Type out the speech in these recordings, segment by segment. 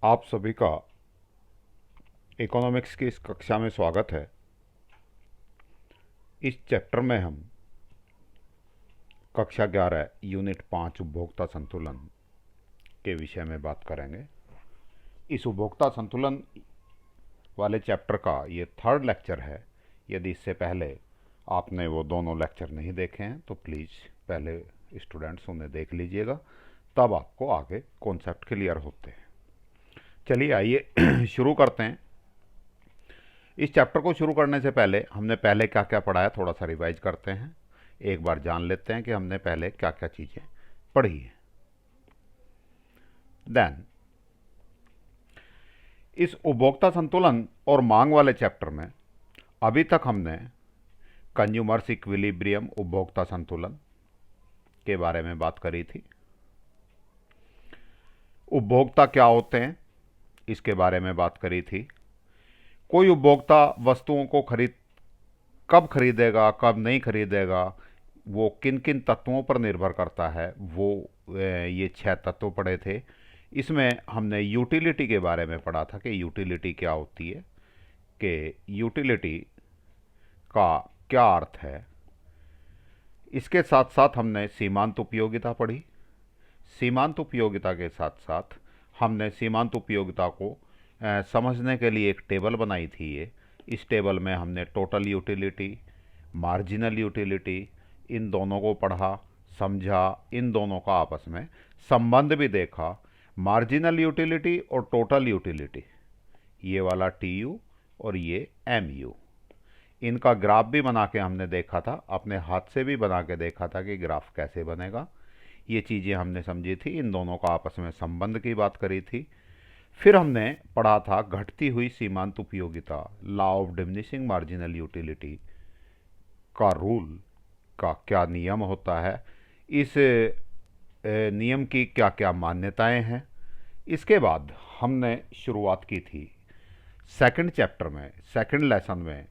आप सभी का इकोनॉमिक्स की इस कक्षा में स्वागत है। इस चैप्टर में हम कक्षा 11 यूनिट 5 उपभोक्ता संतुलन के विषय में बात करेंगे। इस उपभोक्ता संतुलन वाले चैप्टर का ये थर्ड लेक्चर है। यदि इससे पहले आपने वो दोनों लेक्चर नहीं देखे हैं तो प्लीज़ पहले स्टूडेंट्स उन्हें देख लीजिएगा, तब आपको आगे कॉन्सेप्ट क्लियर होते हैं। चलिए आइए शुरू करते हैं। इस चैप्टर को शुरू करने से पहले हमने पहले क्या क्या पढ़ा है थोड़ा सा रिवाइज करते हैं। एक बार जान लेते हैं कि हमने पहले क्या क्या चीज़ें पढ़ी हैं। देन इस उपभोक्ता संतुलन और मांग वाले चैप्टर में अभी तक हमने कंज्यूमर्स इक्विलिब्रियम उपभोक्ता संतुलन के बारे में बात करी थी। उपभोक्ता क्या होते हैं इसके बारे में बात करी थी। कोई उपभोक्ता वस्तुओं को कब खरीदेगा कब नहीं खरीदेगा वो किन किन तत्वों पर निर्भर करता है, वो ये 6 तत्व पढ़े थे। इसमें हमने यूटिलिटी के बारे में पढ़ा था कि यूटिलिटी क्या होती है, कि यूटिलिटी का क्या अर्थ है। इसके साथ साथ हमने सीमांत उपयोगिता पढ़ी। सीमांत उपयोगिता के साथ साथ हमने सीमांत उपयोगिता को समझने के लिए एक टेबल बनाई थी। इस टेबल में हमने टोटल यूटिलिटी, मार्जिनल यूटिलिटी, इन दोनों को पढ़ा, समझा, इन दोनों का आपस में संबंध भी देखा। मार्जिनल यूटिलिटी और टोटल यूटिलिटी, ये वाला टीयू और ये एमयू, इनका ग्राफ भी बना के हमने देखा था, अपने हाथ से भी बना के देखा था कि ग्राफ कैसे बनेगा। ये चीज़ें हमने समझी थी, इन दोनों का आपस में संबंध की बात करी थी। फिर हमने पढ़ा था घटती हुई सीमांत उपयोगिता, law of diminishing marginal utility का रूल का क्या नियम होता है, इस नियम की क्या क्या मान्यताएं हैं। इसके बाद हमने शुरुआत की थी सेकंड चैप्टर में, सेकंड लेसन में,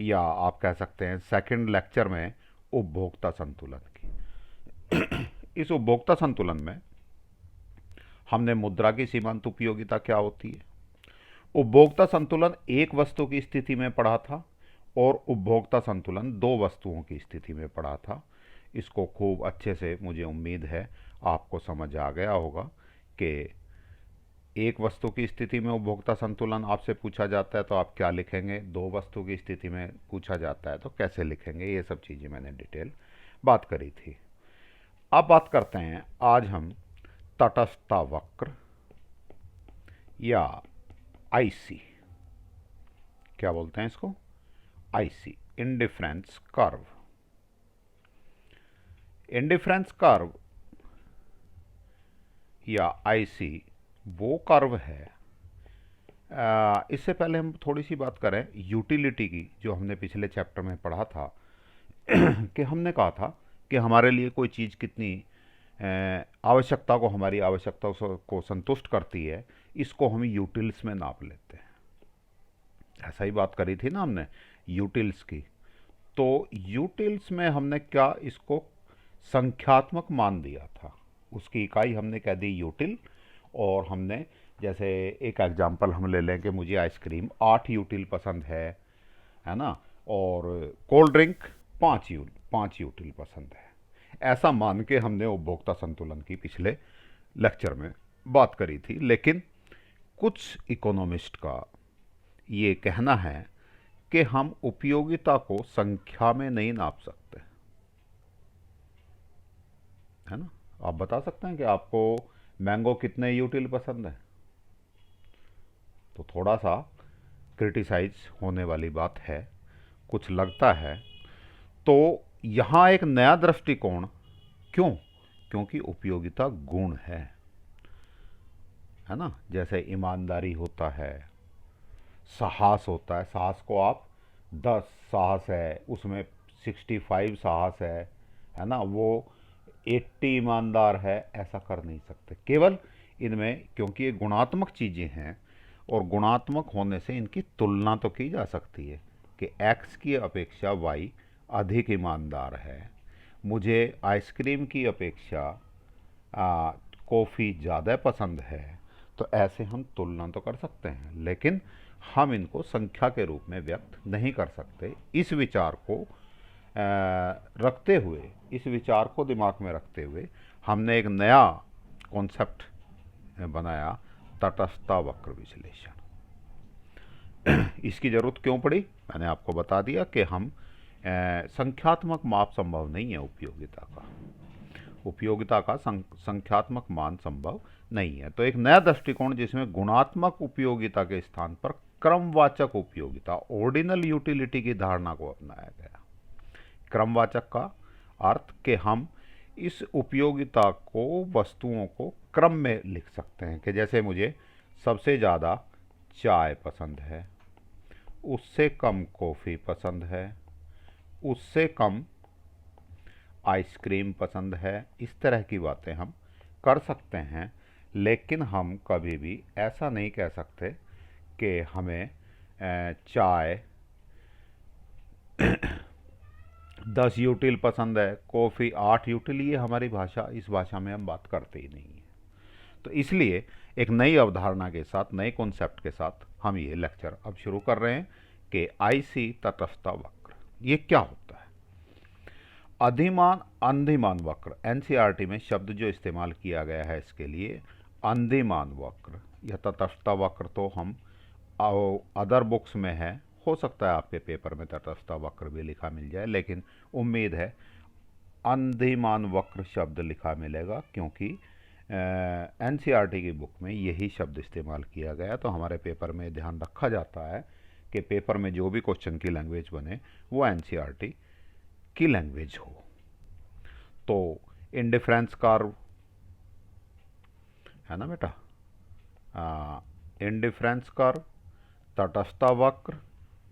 या आप कह सकते हैं सेकंड लेक्चर में, उपभोक्ता संतुलन की। इस उपभोक्ता संतुलन में हमने मुद्रा की सीमांत उपयोगिता क्या होती है, उपभोक्ता संतुलन एक वस्तु की स्थिति में पढ़ा था और उपभोक्ता संतुलन दो वस्तुओं की स्थिति में पढ़ा था। इसको खूब अच्छे से, मुझे उम्मीद है आपको समझ आ गया होगा कि एक वस्तु की स्थिति में उपभोक्ता संतुलन आपसे पूछा जाता है तो आप क्या लिखेंगे, दो वस्तु की स्थिति में पूछा जाता है तो कैसे लिखेंगे, ये सब चीज़ें मैंने डिटेल बात करी थी। अब बात करते हैं आज हम तटस्थता वक्र या आईसी, क्या बोलते हैं इसको, IC, indifference curve. Indifference curve या आईसी वो कर्व है। इससे पहले हम थोड़ी सी बात करें यूटिलिटी की, जो हमने पिछले चैप्टर में पढ़ा था कि हमने कहा था कि हमारे लिए कोई चीज़ कितनी आवश्यकता को, हमारी आवश्यकता को संतुष्ट करती है, इसको हम यूटिल्स में नाप लेते हैं। ऐसा ही बात करी थी ना हमने यूटिल्स की। तो यूटिल्स में हमने क्या इसको संख्यात्मक मान दिया था, उसकी इकाई हमने कह दी यूटिल। और हमने जैसे एक एग्जांपल हम ले लें कि मुझे आइसक्रीम 8 यूटिल पसंद है ना, और कोल्ड ड्रिंक 5 यूटिल पसंद है। ऐसा मान के हमने उपभोक्ता संतुलन की पिछले लेक्चर में बात करी थी। लेकिन कुछ इकोनॉमिस्ट का ये कहना है कि हम उपयोगिता को संख्या में नहीं नाप सकते, है ना। आप बता सकते हैं कि आपको मैंगो कितने यूटिल पसंद है, तो थोड़ा सा क्रिटिसाइज होने वाली बात है, कुछ लगता है। तो यहाँ एक नया दृष्टिकोण, क्यों, क्योंकि उपयोगिता गुण है ना। जैसे ईमानदारी होता है, साहस होता है, साहस को आप 10 साहस है उसमें 65 साहस है ना, वो 80 ईमानदार है, ऐसा कर नहीं सकते केवल इनमें, क्योंकि ये गुणात्मक चीज़ें हैं और गुणात्मक होने से इनकी तुलना तो की जा सकती है कि एक्स की अपेक्षा वाई अधिक ईमानदार है, मुझे आइसक्रीम की अपेक्षा कॉफ़ी ज़्यादा पसंद है, तो ऐसे हम तुलना तो कर सकते हैं, लेकिन हम इनको संख्या के रूप में व्यक्त नहीं कर सकते। इस विचार को रखते हुए, इस विचार को दिमाग में रखते हुए हमने एक नया कॉन्सेप्ट बनाया, तटस्थता वक्र विश्लेषण। इसकी ज़रूरत क्यों पड़ी, मैंने आपको बता दिया कि हम संख्यात्मक माप संभव नहीं है उपयोगिता का संख्यात्मक मान संभव नहीं है। तो एक नया दृष्टिकोण जिसमें गुणात्मक उपयोगिता के स्थान पर क्रमवाचक उपयोगिता, ऑर्डिनल यूटिलिटी की धारणा को अपनाया गया। क्रमवाचक का अर्थ कि हम इस उपयोगिता को, वस्तुओं को क्रम में लिख सकते हैं कि जैसे मुझे सबसे ज़्यादा चाय पसंद है, उससे कम कॉफ़ी पसंद है, उससे कम आइसक्रीम पसंद है। इस तरह की बातें हम कर सकते हैं, लेकिन हम कभी भी ऐसा नहीं कह सकते कि हमें चाय 10 यूटिल पसंद है, कॉफ़ी 8 यूटिल। ये हमारी भाषा, इस भाषा में हम बात करते ही नहीं हैं। तो इसलिए एक नई अवधारणा के साथ, नए कॉन्सेप्ट के साथ हम ये लेक्चर अब शुरू कर रहे हैं कि आईसी तटस्थता वक्र ये क्या होता है। अधिमान अंधिमान वक्र, एनसीईआरटी में शब्द जो इस्तेमाल किया गया है इसके लिए, अंधिमान वक्र या तटस्थता वक्र, तो हम अदर बुक्स में है, हो सकता है आपके पेपर में तटस्थता वक्र भी लिखा मिल जाए, लेकिन उम्मीद है अंधिमान वक्र शब्द लिखा मिलेगा, क्योंकि एनसीईआरटी की बुक में यही शब्द इस्तेमाल किया गया। तो हमारे पेपर में ध्यान रखा जाता है कि पेपर में जो भी क्वेश्चन की लैंग्वेज बने वो एनसीईआरटी की लैंग्वेज हो। तो इंडिफरेंस कर्व है ना बेटा, इंडिफरेंस कर्व, तटस्थता वक्र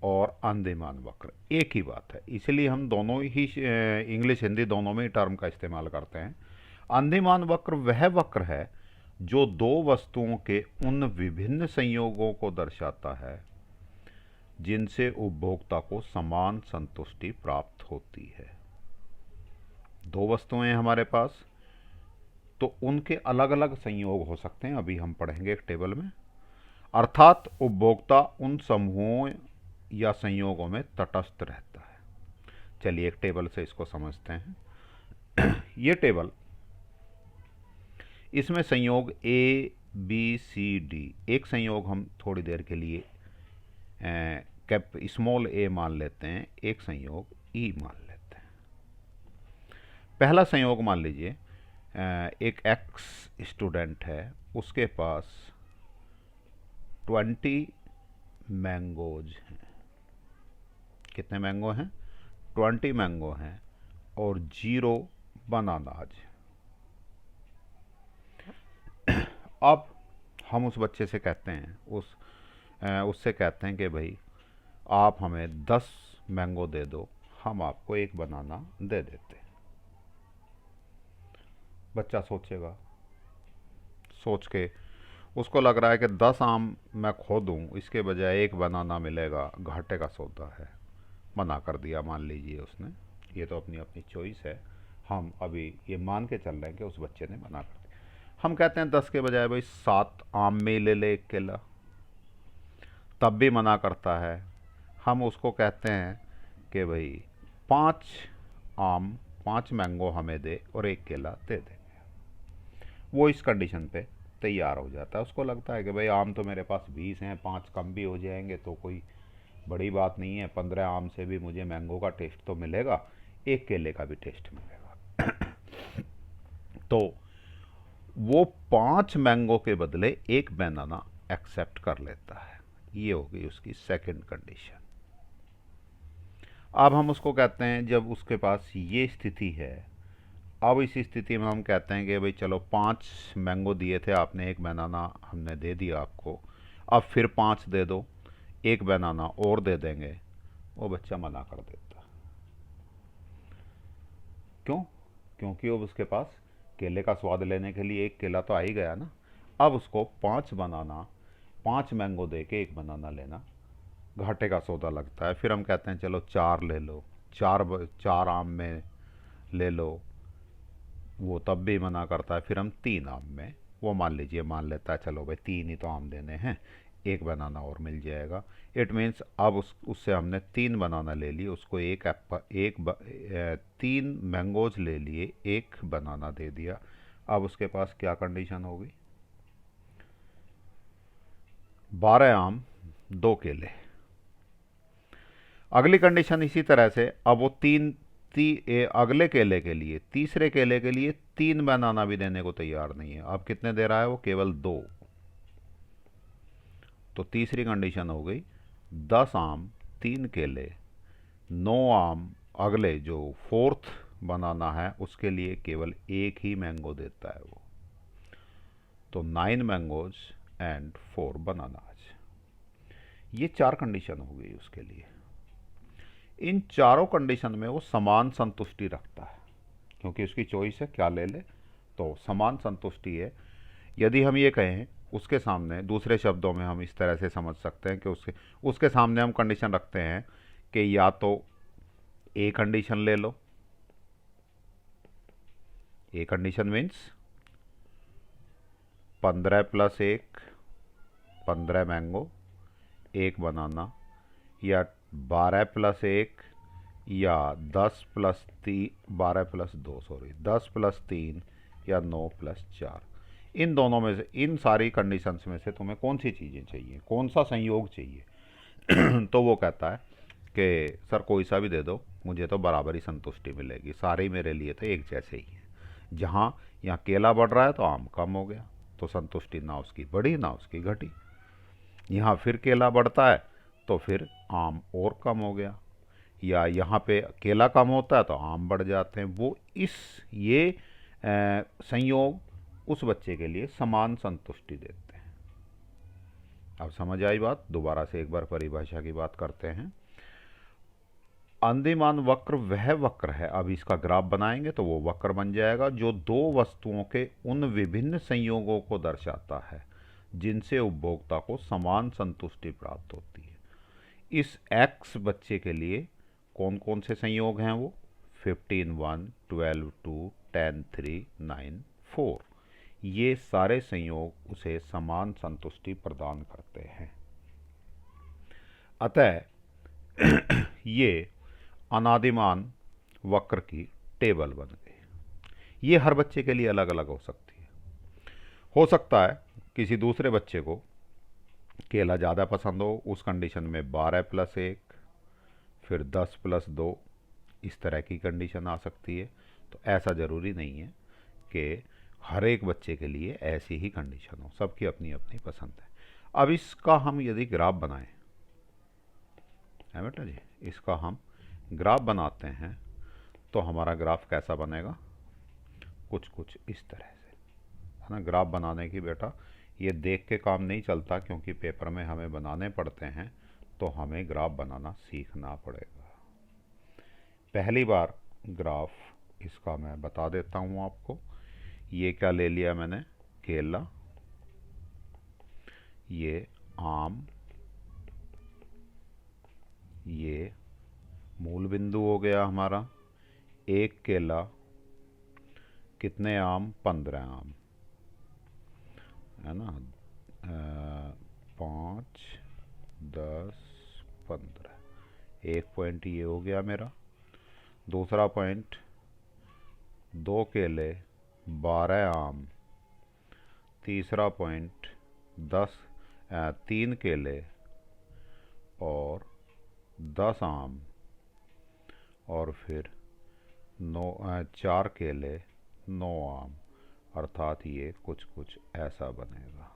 और अंधिमान वक्र एक ही बात है, इसलिए हम दोनों ही इंग्लिश हिंदी दोनों में ही टर्म का इस्तेमाल करते हैं। अंधिमान वक्र वह वक्र है जो दो वस्तुओं के उन विभिन्न संयोगों को दर्शाता है जिनसे उपभोक्ता को समान संतुष्टि प्राप्त होती है। दो वस्तुएं हैं हमारे पास, तो उनके अलग अलग संयोग हो सकते हैं, अभी हम पढ़ेंगे एक टेबल में। अर्थात उपभोक्ता उन समूहों या संयोगों में तटस्थ रहता है। चलिए एक टेबल से इसको समझते हैं। ये टेबल, इसमें संयोग ए बी सी डी, एक संयोग हम थोड़ी देर के लिए कैप स्मॉल ए मान लेते हैं, एक संयोग ई मान लेते हैं। पहला संयोग मान लीजिए, एक एक्स स्टूडेंट है, उसके पास 20 मैंगोज हैं। कितने मैंगो हैं? 20 मैंगो हैं और 0 बनानाज। अब हम उस बच्चे से कहते हैं, उससे कहते हैं कि भाई आप हमें 10 मैंगो दे दो, हम आपको एक बनाना दे देते हैं। बच्चा सोचेगा, सोच के उसको लग रहा है कि 10 आम मैं खो दूँ, इसके बजाय एक बनाना मिलेगा, घाटे का सौदा है, मना कर दिया मान लीजिए उसने। ये तो अपनी अपनी चॉइस है, हम अभी ये मान के चल रहे हैं कि उस बच्चे ने मना कर दिया। हम कहते हैं 10 के बजाय भाई 7 आम में ले ले एक केला, तब भी मना करता है। हम उसको कहते हैं कि भाई 5 आम, 5 मैंगो हमें दे और एक केला दे देंगे। वो इस कंडीशन पे तैयार हो जाता है। उसको लगता है कि भाई आम तो मेरे पास 20 हैं, 5 कम भी हो जाएंगे तो कोई बड़ी बात नहीं है, 15 आम से भी मुझे मैंगो का टेस्ट तो मिलेगा, एक केले का भी टेस्ट मिलेगा। तो वो 5 मैंगो के बदले एक बनाना एक्सेप्ट कर लेता है। ये हो गई उसकी सेकंड कंडीशन। अब हम उसको कहते हैं, जब उसके पास ये स्थिति है, अब इस स्थिति में हम कहते हैं कि भाई चलो 5 मैंगो दिए थे आपने, एक बनाना हमने दे दिया आपको, अब फिर 5 दे दो, एक बनाना और दे देंगे। वो बच्चा मना कर देता। क्यों? क्योंकि अब उसके पास केले का स्वाद लेने के लिए एक केला तो आ ही गया ना। अब उसको 5 मैंगो दे के एक बनाना लेना घाटे का सौदा लगता है। फिर हम कहते हैं चलो 4 ले लो, 4 आम में ले लो, वो तब भी मना करता है। फिर हम 3 आम में वो मान लीजिए मान लेता है चलो भाई 3 ही तो आम देने हैं, एक बनाना और मिल जाएगा। इट मीन्स अब उससे हमने 3 बनाना ले लिए, उसको एक एप्पल 3 मैंगोज ले लिए, एक बनाना दे दिया। अब उसके पास क्या कंडीशन होगी? 12 आम, 2 केले। अगली कंडीशन इसी तरह से, अब वो अगले केले के लिए, तीसरे केले के लिए 3 बनाना भी देने को तैयार नहीं है। अब कितने दे रहा है वो? केवल 2। तो तीसरी कंडीशन हो गई 10 आम, 3 केले, 9 आम। अगले जो फोर्थ बनाना है उसके लिए केवल एक ही मैंगो देता है वो। तो 9 मैंगोज एंड 4 बनानाज। ये 4 कंडीशन हो गई उसके लिए। इन चारों कंडीशन में वो समान संतुष्टि रखता है, क्योंकि उसकी चॉइस है क्या ले ले, तो समान संतुष्टि है। यदि हम ये कहें उसके सामने, दूसरे शब्दों में हम इस तरह से समझ सकते हैं कि उसके उसके सामने हम कंडीशन रखते हैं कि या तो ए कंडीशन ले लो। ए कंडीशन मीन्स 15 + 1, 15 मैंगो, एक बनाना, या 12 + 1, या 10 + 3, 12 + 2 सॉरी 10 + 3, या 9 + 4। इन दोनों में से, इन सारी कंडीशंस में से तुम्हें कौन सी चीज़ें चाहिए, कौन सा संयोग चाहिए? तो वो कहता है कि सर कोई सा भी दे दो, मुझे तो बराबर ही संतुष्टि मिलेगी, सारे ही मेरे लिए तो एक जैसे ही हैं। जहाँ यहाँ केला बढ़ रहा है तो आम कम हो गया, तो संतुष्टि ना उसकी बढ़ी ना उसकी घटी। यहाँ फिर केला बढ़ता है तो फिर आम और कम हो गया, या यहाँ पे केला कम होता है तो आम बढ़ जाते हैं। वो ये संयोग उस बच्चे के लिए समान संतुष्टि देते हैं। अब समझ आई बात? दोबारा से एक बार परिभाषा की बात करते हैं। अंदिमान वक्र वह वक्र है, अब इसका ग्राफ बनाएंगे तो वो वक्र बन जाएगा जो दो वस्तुओं के उन विभिन्न संयोगों को दर्शाता है जिनसे उपभोक्ता को समान संतुष्टि प्राप्त होती है। इस x बच्चे के लिए कौन कौन से संयोग हैं वो? 15 1, 12 2, 10 3, 9 4। ये सारे संयोग उसे समान संतुष्टि प्रदान करते हैं। अतः ये अनादिमान वक्र की टेबल बन गई। ये हर बच्चे के लिए अलग अलग हो सकती है। हो सकता है किसी दूसरे बच्चे को केला ज़्यादा पसंद हो, उस कंडीशन में 12 + 1, फिर 10 + 2, इस तरह की कंडीशन आ सकती है। तो ऐसा ज़रूरी नहीं है कि हर एक बच्चे के लिए ऐसी ही कंडीशन हो, सबकी अपनी अपनी पसंद है। अब इसका हम यदि ग्राफ बनाएं, है बेटा जी, इसका हम ग्राफ बनाते हैं तो हमारा ग्राफ कैसा बनेगा? कुछ कुछ इस तरह से, है ना। ग्राफ बनाने की बेटा ये देख के काम नहीं चलता, क्योंकि पेपर में हमें बनाने पड़ते हैं, तो हमें ग्राफ बनाना सीखना पड़ेगा। पहली बार ग्राफ इसका मैं बता देता हूँ आपको। ये क्या ले लिया मैंने? केला, ये आम, ये मूल बिंदु हो गया हमारा। एक केला, कितने आम? 15 आम, है ना। 5 10 15, एक पॉइंट ये हो गया मेरा। दूसरा पॉइंट, 2 केले, 12 आम। तीसरा पॉइंट, 3 केले और 10 आम, और फिर 4 केले, 9 आम, अर्थात ये कुछ कुछ ऐसा बनेगा।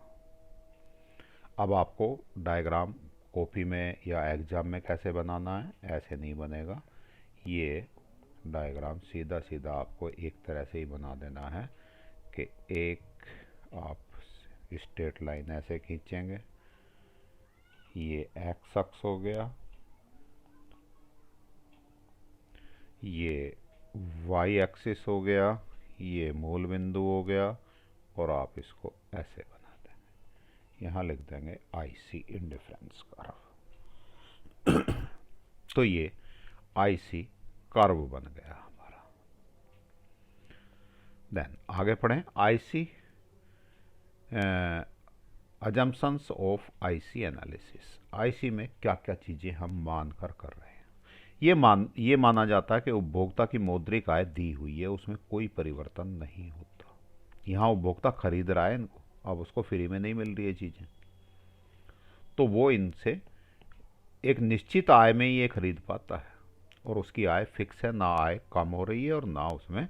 अब आपको डायग्राम कॉपी में या एग्ज़ाम में कैसे बनाना है, ऐसे नहीं बनेगा। ये डायग्राम सीधा सीधा आपको एक तरह से ही बना देना है कि एक आप स्ट्रेट लाइन ऐसे खींचेंगे, ये एक्स अक्ष हो गया, ये वाई एक्सिस हो गया, ये मूल बिंदु हो गया, और आप इसको ऐसे बना देंगे। यहाँ लिख देंगे आईसी इंडिफरेंस कर्व। तो ये आईसी कर्व बन गया हमारा। देन आगे पढ़ें। IC assumptions of IC analysis. IC में क्या क्या चीज़ें हम मान कर रहे हैं। ये माना जाता है कि उपभोक्ता की मौद्रिक आय दी हुई है, उसमें कोई परिवर्तन नहीं होता। यहाँ उपभोक्ता खरीद रहा है इनको, अब उसको फ्री में नहीं मिल रही है चीज़ें, तो वो इनसे एक निश्चित आय में ये खरीद पाता है, और उसकी आय फिक्स है, ना आय कम हो रही है और ना उसमें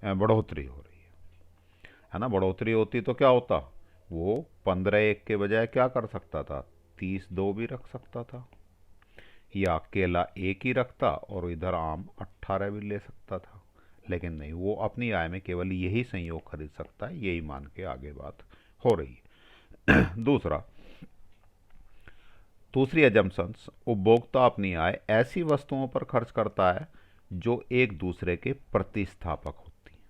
बढ़ोतरी हो रही है ना। बढ़ोतरी होती तो क्या होता, वो 15 एक के बजाय क्या कर सकता था, 30 2 भी रख सकता था, या केला एक ही रखता और इधर आम 18 भी ले सकता था। लेकिन नहीं, वो अपनी आय में केवल यही संयोग खरीद सकता है, यही मान के आगे बात हो रही है। दूसरी एजम्पशंस, उपभोक्ता अपनी आय ऐसी वस्तुओं पर खर्च करता है जो एक दूसरे के प्रतिस्थापक होती हैं।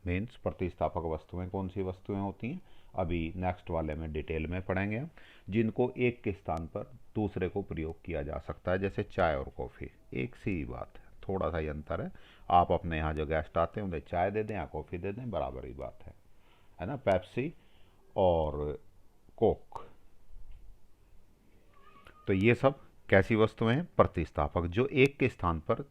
मीन्स प्रतिस्थापक वस्तुएं कौन सी वस्तुएं होती हैं, अभी नेक्स्ट वाले में डिटेल में पढ़ेंगे हम, जिनको एक के स्थान पर दूसरे को प्रयोग किया जा सकता है, जैसे चाय और कॉफ़ी। एक सी ही बात है, थोड़ा सा ही अंतर है। आप अपने यहाँ जो गेस्ट आते हैं उन्हें चाय दे दें या कॉफ़ी दे दें, बराबर ही बात है ना। पेप्सी और कोक, तो ये सब कैसी वस्तुएं हैं, प्रतिस्थापक, जो एक के स्थान पर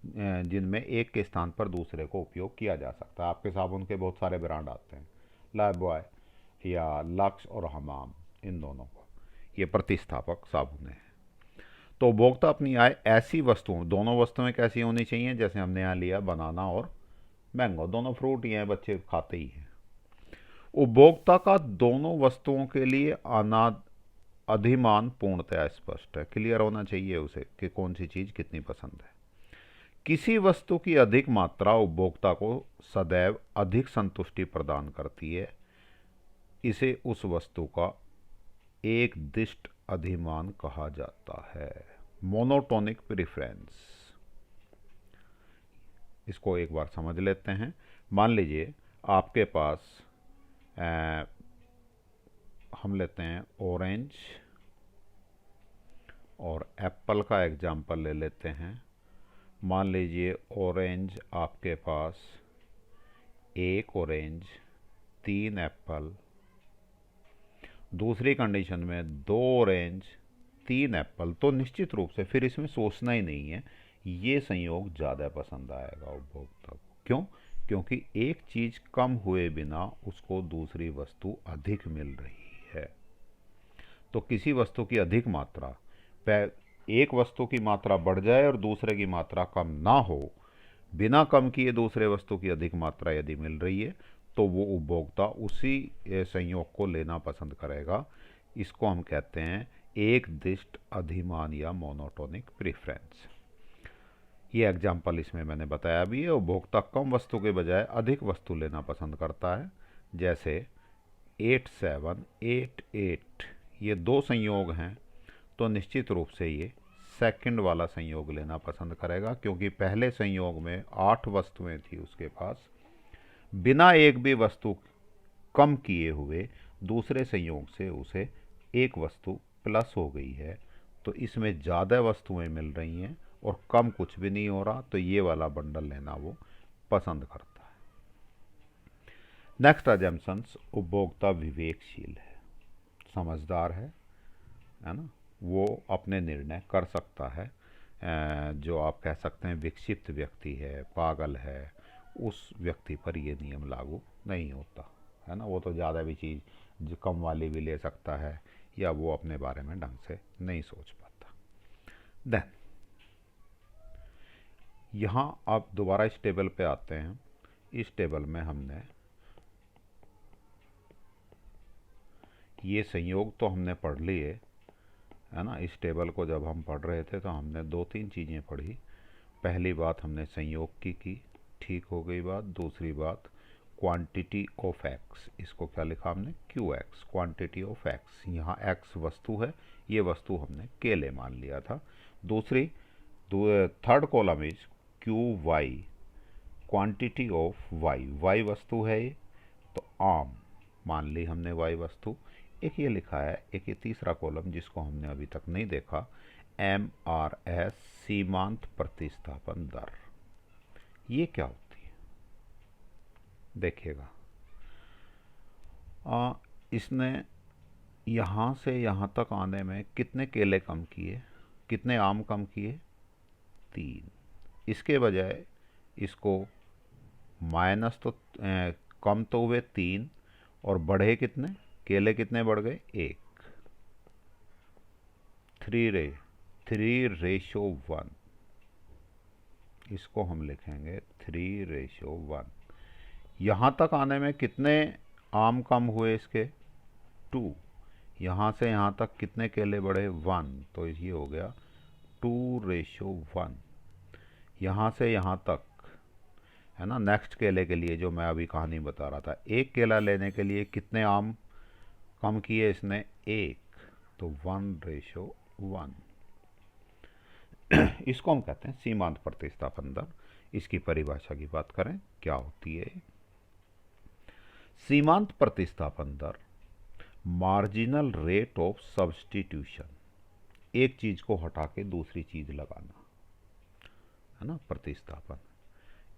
जिनमें एक के स्थान पर दूसरे को उपयोग किया जा सकता है। आपके साबुन के बहुत सारे ब्रांड आते हैं, लाइफबॉय या लक्स और हमाम, इन दोनों को ये प्रतिस्थापक साबुन है। तो उपभोक्ता अपनी आय ऐसी वस्तुओं, दोनों वस्तुएं कैसी होनी चाहिए, जैसे हमने यहाँ लिया बनाना और मैंगो, दोनों फ्रूट ही हैं, बच्चे खाते ही हैं। उपभोक्ता का दोनों वस्तुओं के लिए अधिमान पूर्णतया स्पष्ट है, क्लियर होना चाहिए उसे कि कौन सी चीज़ कितनी पसंद है। किसी वस्तु की अधिक मात्रा उपभोक्ता को सदैव अधिक संतुष्टि प्रदान करती है, इसे उस वस्तु का एक दिष्ट अधिमान कहा जाता है, मोनोटोनिक प्रेफरेंस। इसको एक बार समझ लेते हैं। मान लीजिए आपके पास हम लेते हैं ऑरेंज और एप्पल का एग्जाम्पल ले लेते हैं। मान लीजिए ऑरेंज आपके पास, एक ऑरेंज 3 एप्पल, दूसरी कंडीशन में 2 ऑरेंज 3 एप्पल, तो निश्चित रूप से फिर इसमें सोचना ही नहीं है, ये संयोग ज़्यादा पसंद आएगा उपभोक्ता को। क्यों? क्योंकि एक चीज़ कम हुए बिना उसको दूसरी वस्तु अधिक मिल रही है। तो किसी वस्तु की अधिक मात्रा, एक वस्तु की मात्रा बढ़ जाए और दूसरे की मात्रा कम ना हो, बिना कम किए दूसरे वस्तु की अधिक मात्रा यदि मिल रही है, तो वो उपभोक्ता उसी संयोग को लेना पसंद करेगा। इसको हम कहते हैं एक दिष्ट अधिमान या मोनोटोनिक प्रेफरेंस। ये एग्जाम्पल इसमें मैंने बताया भी है। उपभोक्ता कम वस्तु के बजाय अधिक वस्तु लेना पसंद करता है, जैसे 8 7 8 8, ये दो संयोग हैं, तो निश्चित रूप से ये सेकंड वाला संयोग लेना पसंद करेगा, क्योंकि पहले संयोग में 8 वस्तुएं थी उसके पास, बिना एक भी वस्तु कम किए हुए दूसरे संयोग से उसे एक वस्तु प्लस हो गई है, तो इसमें ज़्यादा वस्तुएं मिल रही हैं और कम कुछ भी नहीं हो रहा, तो ये वाला बंडल लेना वो पसंद करता है। नेक्स्ट अजम्पशंस, उपभोक्ता विवेकशील है, समझदार है ना, वो अपने निर्णय कर सकता है। जो आप कह सकते हैं विक्षिप्त व्यक्ति है, पागल है, उस व्यक्ति पर ये नियम लागू नहीं होता है ना। वो तो ज़्यादा भी चीज़ जो कम वाली भी ले सकता है, या वो अपने बारे में ढंग से नहीं सोच पाता। देन यहाँ आप दोबारा इस टेबल पे आते हैं। इस टेबल में हमने ये संयोग तो हमने पढ़ लिए है ना। इस टेबल को जब हम पढ़ रहे थे तो हमने 2-3 चीज़ें पढ़ी। पहली बात हमने संयोग की, ठीक हो गई बात। दूसरी बात क्वांटिटी ऑफ एक्स, इसको क्या लिखा हमने, Q x, quantity of x. यहाँ एक्स वस्तु है, ये वस्तु हमने केले मान लिया था। दूसरी third column is Q Y, quantity of Y, Y वस्तु है ये, तो आम मान ली हमने वाई वस्तु। एक ये लिखा है, एक ये तीसरा कॉलम जिसको हमने अभी तक नहीं देखा, एम आर एस, सीमांत प्रतिस्थापन दर। ये क्या होती है देखिएगा। इसने यहाँ से यहाँ तक आने में कितने केले कम किए, कितने आम कम किए? 3। इसके बजाय इसको माइनस तो कम तो हुए 3 और बढ़े कितने, केले कितने बढ़ गए? 1। 3:1। इसको हम लिखेंगे 3:1। यहाँ तक आने में कितने आम कम हुए इसके? 2। यहाँ से यहाँ तक कितने केले बढ़े? 1। तो ये हो गया 2:1। यहाँ से यहाँ तक है ना, नेक्स्ट केले के लिए जो मैं अभी कहानी बता रहा था, एक केला लेने के लिए कितने आम कम किए इसने? 1। तो 1:1। इसको हम कहते हैं सीमांत प्रतिस्थापन दर। इसकी परिभाषा की बात करें, क्या होती है? सीमांत प्रतिस्थापन दर मार्जिनल रेट ऑफ सब्स्टिट्यूशन, एक चीज को हटा के दूसरी चीज लगाना, है ना, प्रतिस्थापन।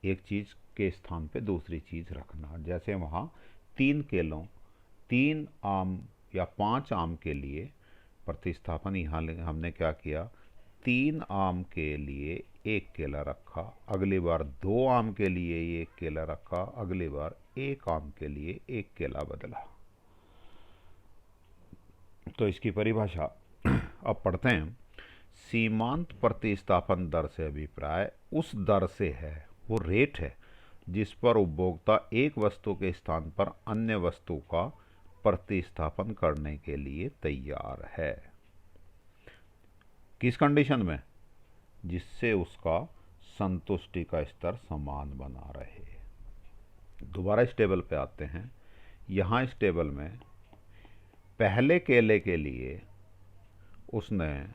एक चीज के स्थान पे दूसरी चीज रखना। जैसे वहां 3 आम या 5 आम के लिए प्रतिस्थापन, यहाँ हमने क्या किया? 3 आम के लिए 1 केला रखा, अगली बार 2 आम के लिए 1 केला रखा, अगली बार 1 आम के लिए 1 केला बदला। तो इसकी परिभाषा अब पढ़ते हैं। सीमांत प्रतिस्थापन दर से अभिप्राय उस दर से है, वो रेट है जिस पर उपभोक्ता एक वस्तु के स्थान पर अन्य वस्तु का प्रतिस्थापन करने के लिए तैयार है। किस कंडीशन में? जिससे उसका संतुष्टि का स्तर समान बना रहे। दोबारा इस टेबल पे आते हैं। यहाँ इस टेबल में पहले केले के लिए उसने,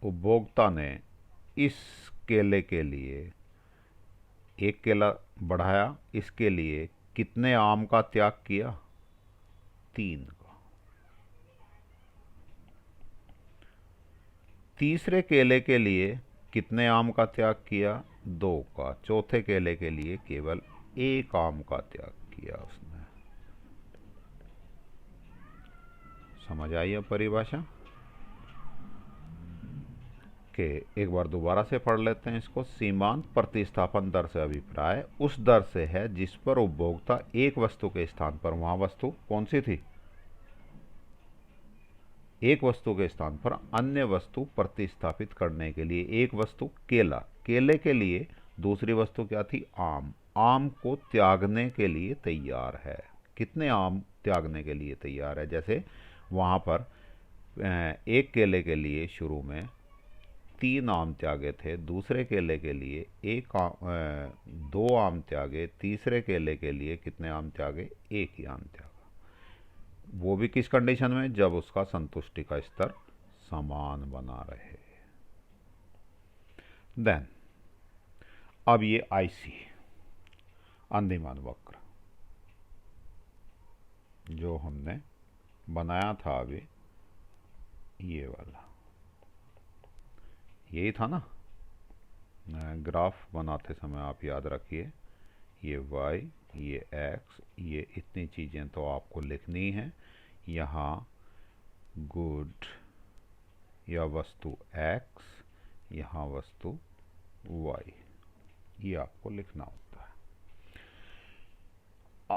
उपभोक्ता ने इस केले के लिए 1 केला बढ़ाया, इसके लिए कितने आम का त्याग किया? 3 का। तीसरे केले के लिए कितने आम का त्याग किया? 2 का। चौथे केले के लिए केवल 1 आम का त्याग किया उसने। समझ आई अब परिभाषा? के एक बार दोबारा से पढ़ लेते हैं इसको। सीमांत प्रतिस्थापन दर से अभिप्राय उस दर से है जिस पर उपभोक्ता एक वस्तु के स्थान पर, वहां वस्तु कौन सी थी? एक वस्तु के स्थान पर अन्य वस्तु प्रतिस्थापित करने के लिए, एक वस्तु केला, केले के लिए दूसरी वस्तु क्या थी? आम, आम को त्यागने के लिए तैयार है। कितने आम त्यागने के लिए तैयार है? जैसे वहां पर 1 केले के लिए शुरू में 3 आम त्यागे थे, दूसरे केले के लिए 2 आम त्यागे, तीसरे केले के लिए कितने आम त्यागे? 1 ही आम त्यागा। वो भी किस कंडीशन में? जब उसका संतुष्टि का स्तर समान बना रहे। देन अब ये आईसी, अंतिमान वक्र, जो हमने बनाया था अभी, ये वाला, यही था ना? ग्राफ बनाते समय आप याद रखिए, ये y, ये x, ये इतनी चीज़ें तो आपको लिखनी है। यहाँ गुड या वस्तु x, यहाँ वस्तु y, ये आपको लिखना होता है।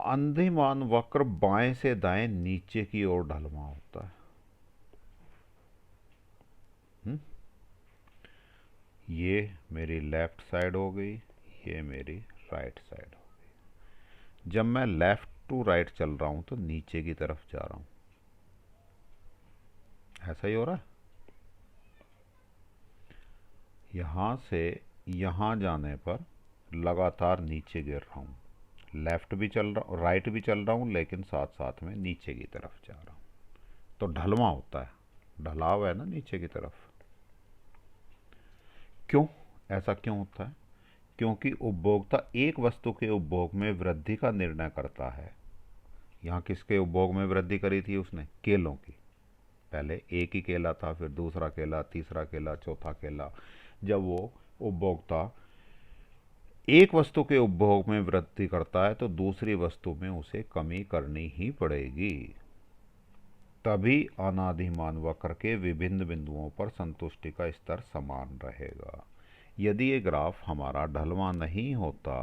अंतिमान वक्र बाएं से दाएं नीचे की ओर ढलवा होता है। ये मेरी लेफ्ट साइड हो गई, ये मेरी राइट साइड हो गई। जब मैं लेफ्ट टू राइट चल रहा हूं तो नीचे की तरफ जा रहा हूं, ऐसा ही हो रहा है। यहां से यहां जाने पर लगातार नीचे गिर रहा हूं, लेफ्ट भी चल रहा हूं, राइट भी चल रहा हूं, लेकिन साथ साथ में नीचे की तरफ जा रहा हूं। तो ढलवा होता है, ढलाव है ना नीचे की तरफ। क्यों ऐसा क्यों होता है? क्योंकि उपभोक्ता एक वस्तु के उपभोग में वृद्धि का निर्णय करता है। यहाँ किसके उपभोग में वृद्धि करी थी उसने? केलों की। पहले एक ही केला था, फिर दूसरा केला, तीसरा केला, चौथा केला। जब वो उपभोक्ता एक वस्तु के उपभोग में वृद्धि करता है तो दूसरी वस्तु में उसे कमी करनी ही पड़ेगी, तभी अनादिमान वक्र के विभिन्न बिंदुओं पर संतुष्टि का स्तर समान रहेगा। यदि ये ग्राफ हमारा ढलवां नहीं होता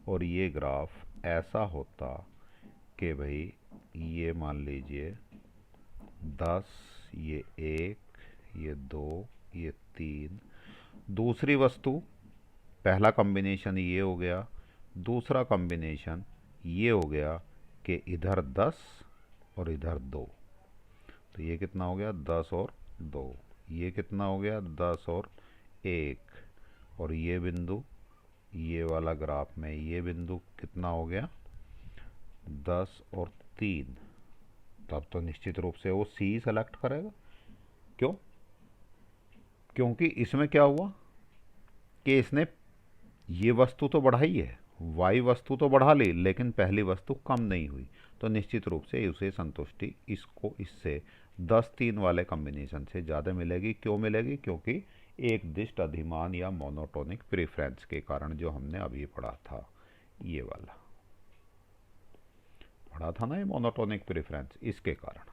और ये ग्राफ ऐसा होता कि भाई ये मान लीजिए 10, ये 1, ये 2, ये 3, दूसरी वस्तु, पहला कॉम्बिनेशन ये हो गया, दूसरा कॉम्बिनेशन ये हो गया कि इधर 10 और इधर 2, तो ये कितना हो गया 10 और 2, ये कितना हो गया 10 और 1, और ये बिंदु, ये वाला ग्राफ में ये बिंदु कितना हो गया 10 और 3, तब तो निश्चित रूप से वो सी सेलेक्ट करेगा। क्यों? क्योंकि इसमें क्या हुआ कि इसने ये वस्तु तो बढ़ाई है, वाई वस्तु तो बढ़ा ली, लेकिन पहली वस्तु कम नहीं हुई, तो निश्चित रूप से उसे संतुष्टि इसको इससे 10-3 वाले कॉम्बिनेशन से ज़्यादा मिलेगी। क्यों मिलेगी? क्योंकि एक दिष्ट अधिमान या मोनोटोनिक प्रेफरेंस के कारण, जो हमने अभी पढ़ा था, ये वाला पढ़ा था ना, ये मोनोटोनिक प्रेफरेंस, इसके कारण।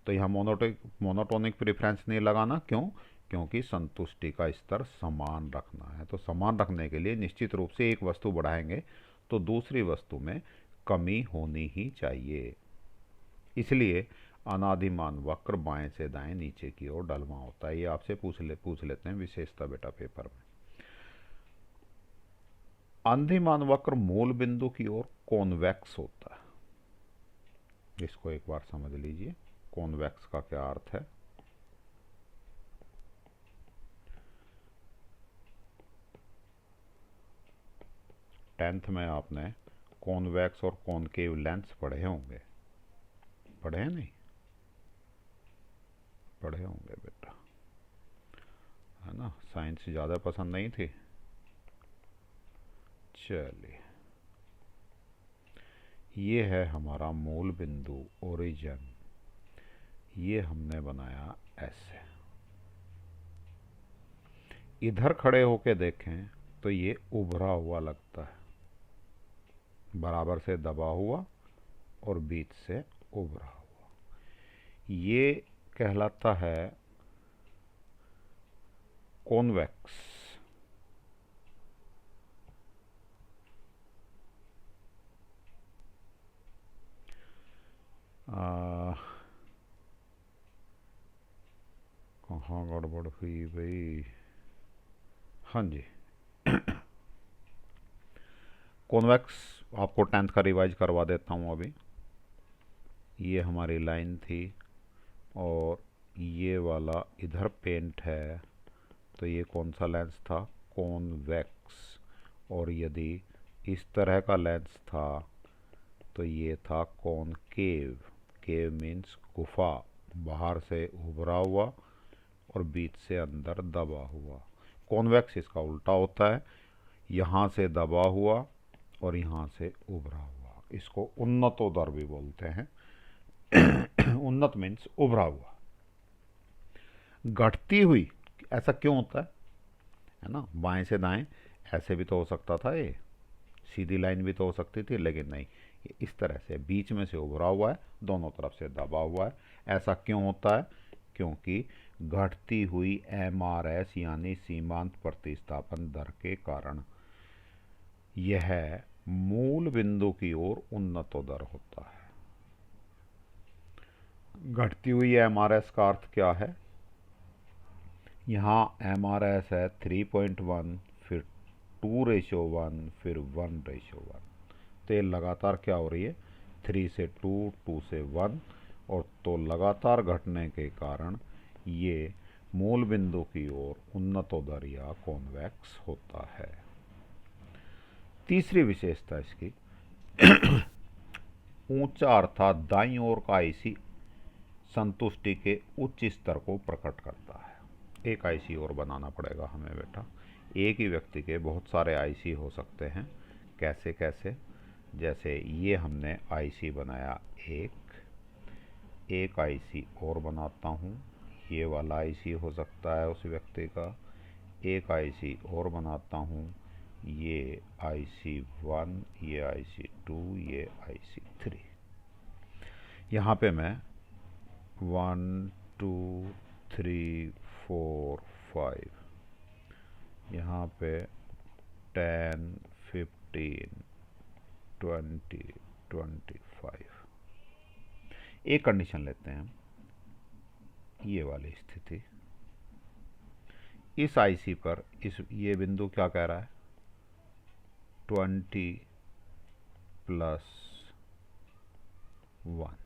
तो यहाँ मोनोटोनिक प्रेफरेंस नहीं लगाना। क्यों? क्योंकि संतुष्टि का स्तर समान रखना है। तो समान रखने के लिए निश्चित रूप से एक वस्तु बढ़ाएंगे तो दूसरी वस्तु में कमी होनी ही चाहिए। इसलिए अनादिमान वक्र बाएं से दाएं नीचे की ओर ढलवां होता है। ये आपसे पूछ लेते हैं विशेषता बेटा पेपर में। अनादिमान वक्र मूल बिंदु की ओर कॉन्वेक्स होता है। इसको एक बार समझ लीजिए, कॉन्वेक्स का क्या अर्थ है। 10th में आपने कॉन्वेक्स और कॉनकेव लेंस पढ़े होंगे, पढ़े हैं नहीं? पढ़े होंगे बेटा, है ना? साइंस ज़्यादा पसंद नहीं थी। चलिए, ये है हमारा मूल बिंदु, ओरिजिन। ये हमने बनाया ऐसे। इधर खड़े होके देखें तो ये उभरा हुआ लगता है, बराबर से दबा हुआ और बीच से उभरा हुआ। ये कहलाता है कॉन्वेक्स। कहाँ गड़बड़ हुई भाई? हाँ जी, कॉन्वेक्स आपको 10th का रिवाइज करवा देता हूँ अभी। ये हमारी लाइन थी और ये वाला इधर पेंट है, तो ये कौन सा लेंस था? कॉन्वेक्स। और यदि इस तरह का लेंस था तो ये था कॉनकेव। केव मीन्स गुफा, बाहर से उभरा हुआ और बीच से अंदर दबा हुआ। कॉन्वेक्स इसका उल्टा होता है, यहाँ से दबा हुआ और यहाँ से उभरा हुआ। इसको उन्नतोदर भी बोलते हैं। उन्नत मीन्स उभरा हुआ। घटती हुई, ऐसा क्यों होता है ना? बाएं से दाएं ऐसे भी तो हो सकता था, ये सीधी लाइन भी तो हो सकती थी, लेकिन नहीं, ये इस तरह से बीच में से उभरा हुआ है, दोनों तरफ से दबा हुआ है। ऐसा क्यों होता है? क्योंकि घटती हुई MRS यानी सीमांत प्रतिस्थापन दर के कारण यह मूल बिंदु की ओर उन्नतोदर होता है। घटती हुई MRS का अर्थ क्या है? यहाँ MRS है 3.1, फिर 2:1, फिर 1:1। तो ये लगातार क्या हो रही है? 3 से 2, 2 से 1, और तो लगातार घटने के कारण ये मूल बिंदु की ओर उन्नतोदर या कॉन्वेक्स होता है। तीसरी विशेषता इसकी, ऊंचा अर्थात दाईं ओर का आईसी संतुष्टि के उच्च स्तर को प्रकट करता है। एक आईसी और बनाना पड़ेगा हमें बेटा। एक ही व्यक्ति के बहुत सारे आईसी हो सकते हैं। कैसे कैसे? जैसे ये हमने आईसी बनाया एक आईसी और बनाता हूँ, ये वाला आईसी हो सकता है उस व्यक्ति का। एक आईसी और बनाता हूँ, ये IC1, ये IC2, ये IC3। यहाँ पे मैं 1 2 3 4 5, यहाँ पे 10 15 20 25। एक कंडीशन लेते हैं हम, ये वाली स्थिति। इस आईसी पर ये बिंदु क्या कह रहा है, 20 + 1।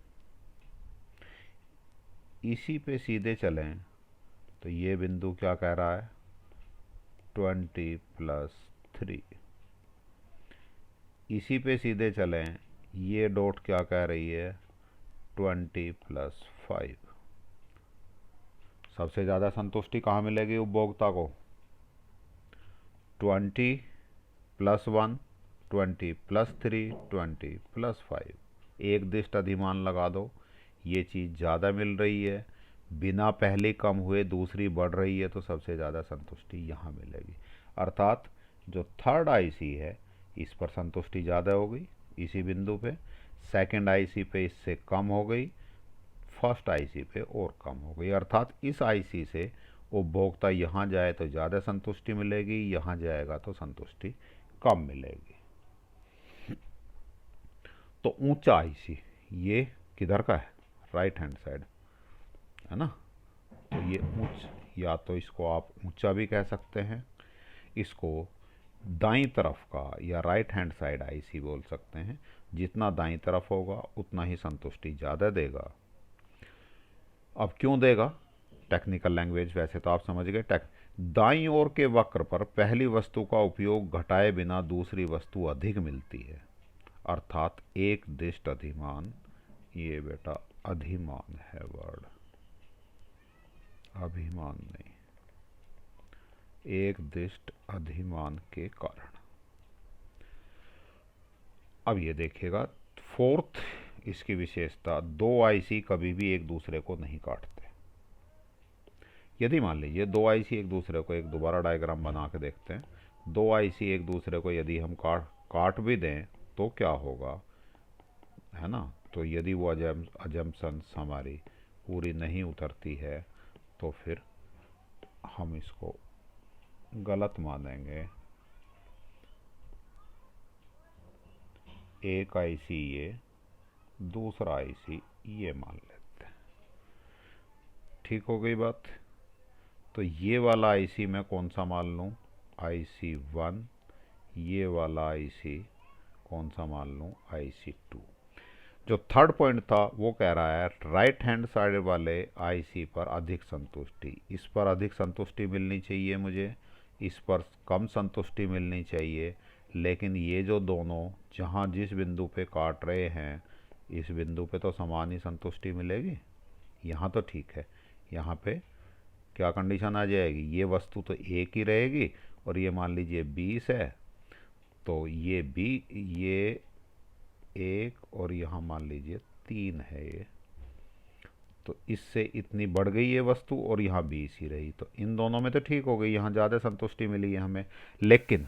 इसी पे सीधे चलें तो ये बिंदु क्या कह रहा है, 20 + 3। इसी पे सीधे चलें, ये डॉट क्या कह रही है, 20 + 5। सबसे ज़्यादा संतुष्टि कहाँ मिलेगी उपभोक्ता को, 20 + 1, 20 + 3, 20 + 5। एक दिष्ट अधिमान लगा दो, ये चीज़ ज़्यादा मिल रही है, बिना पहले कम हुए दूसरी बढ़ रही है, तो सबसे ज़्यादा संतुष्टि यहाँ मिलेगी। अर्थात जो थर्ड आईसी है इस पर संतुष्टि ज़्यादा हो गई इसी बिंदु पे, सेकंड आईसी पे इससे कम हो गई, फर्स्ट आईसी पे और कम हो गई। अर्थात इस आईसी से उपभोक्ता यहाँ जाए तो ज़्यादा संतुष्टि मिलेगी, यहाँ जाएगा तो संतुष्टि कम मिलेगी। तो ऊंचा आईसी ये किधर का है, राइट हैंड साइड है ना, तो ये या तो इसको आप ऊंचा भी कह सकते हैं, इसको दाईं तरफ का या राइट हैंड साइड आईसी बोल सकते हैं। जितना दाईं तरफ होगा उतना ही संतुष्टि ज़्यादा देगा। अब क्यों देगा, टेक्निकल लैंग्वेज वैसे तो आप समझ गए। दाईं ओर के वक्र पर पहली वस्तु का उपयोग घटाए बिना दूसरी वस्तु अधिक मिलती है। अर्थात एक दिष्ट अधिमान, ये बेटा अधिमान है वर्ड, अभिमान नहीं, एक दिष्ट अधिमान के कारण। अब ये देखिएगा फोर्थ इसकी विशेषता, दो आईसी कभी भी एक दूसरे को नहीं काटते। यदि मान लीजिए दो आईसी एक दूसरे को, एक दोबारा डायग्राम बना के देखते हैं, दो आईसी एक दूसरे को यदि हम काट भी दें तो क्या होगा, है ना। तो यदि वो अजम्पशंस हमारी पूरी नहीं उतरती है तो फिर हम इसको गलत मानेंगे। एक आईसी ये, दूसरा आईसी ये मान लेते हैं, ठीक हो गई बात। तो ये वाला आईसी मैं कौन सा मान लूँ, IC1, ये वाला आईसी कौन सा मान लूँ, IC2। जो थर्ड पॉइंट था वो कह रहा है राइट हैंड साइड वाले आईसी पर अधिक संतुष्टि, इस पर अधिक संतुष्टि मिलनी चाहिए मुझे, इस पर कम संतुष्टि मिलनी चाहिए। लेकिन ये जो दोनों जहाँ जिस बिंदु पे काट रहे हैं इस बिंदु पे तो समान ही संतुष्टि मिलेगी। यहाँ तो ठीक है, यहाँ पे क्या कंडीशन आ जाएगी, ये वस्तु तो एक ही रहेगी और ये मान लीजिए 20 है, तो ये ये 1 और यहाँ मान लीजिए 3 है ये, तो इससे इतनी बढ़ गई ये वस्तु और यहाँ 20 ही रही, तो इन दोनों में तो ठीक हो गई, यहाँ ज़्यादा संतुष्टि मिली है हमें। लेकिन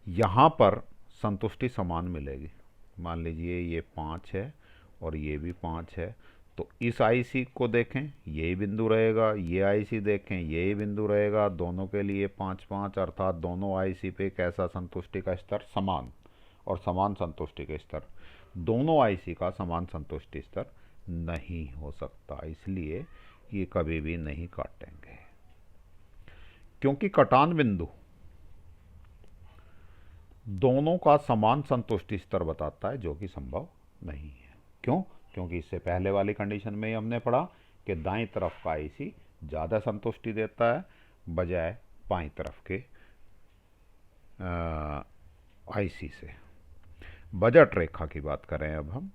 यहाँ पर संतुष्टि समान मिलेगी, मान लीजिए ये 5 है और ये भी 5 है, तो इस आईसी को देखें यही बिंदु रहेगा, ये आईसी देखें यही बिंदु रहेगा, दोनों के लिए 5 5, अर्थात दोनों आईसी पे कैसा संतुष्टि का स्तर समान, और समान संतुष्टि का स्तर, दोनों आईसी का समान संतुष्टि स्तर नहीं हो सकता, इसलिए ये कभी भी नहीं काटेंगे, क्योंकि कटान बिंदु दोनों का समान संतुष्टि स्तर बताता है, जो कि संभव नहीं है। क्यों, क्योंकि इससे पहले वाली कंडीशन में ही हमने पढ़ा कि दाईं तरफ का आईसी ज़्यादा संतुष्टि देता है बजाय बाईं तरफ के आईसी से। बजट रेखा की बात करें अब हम,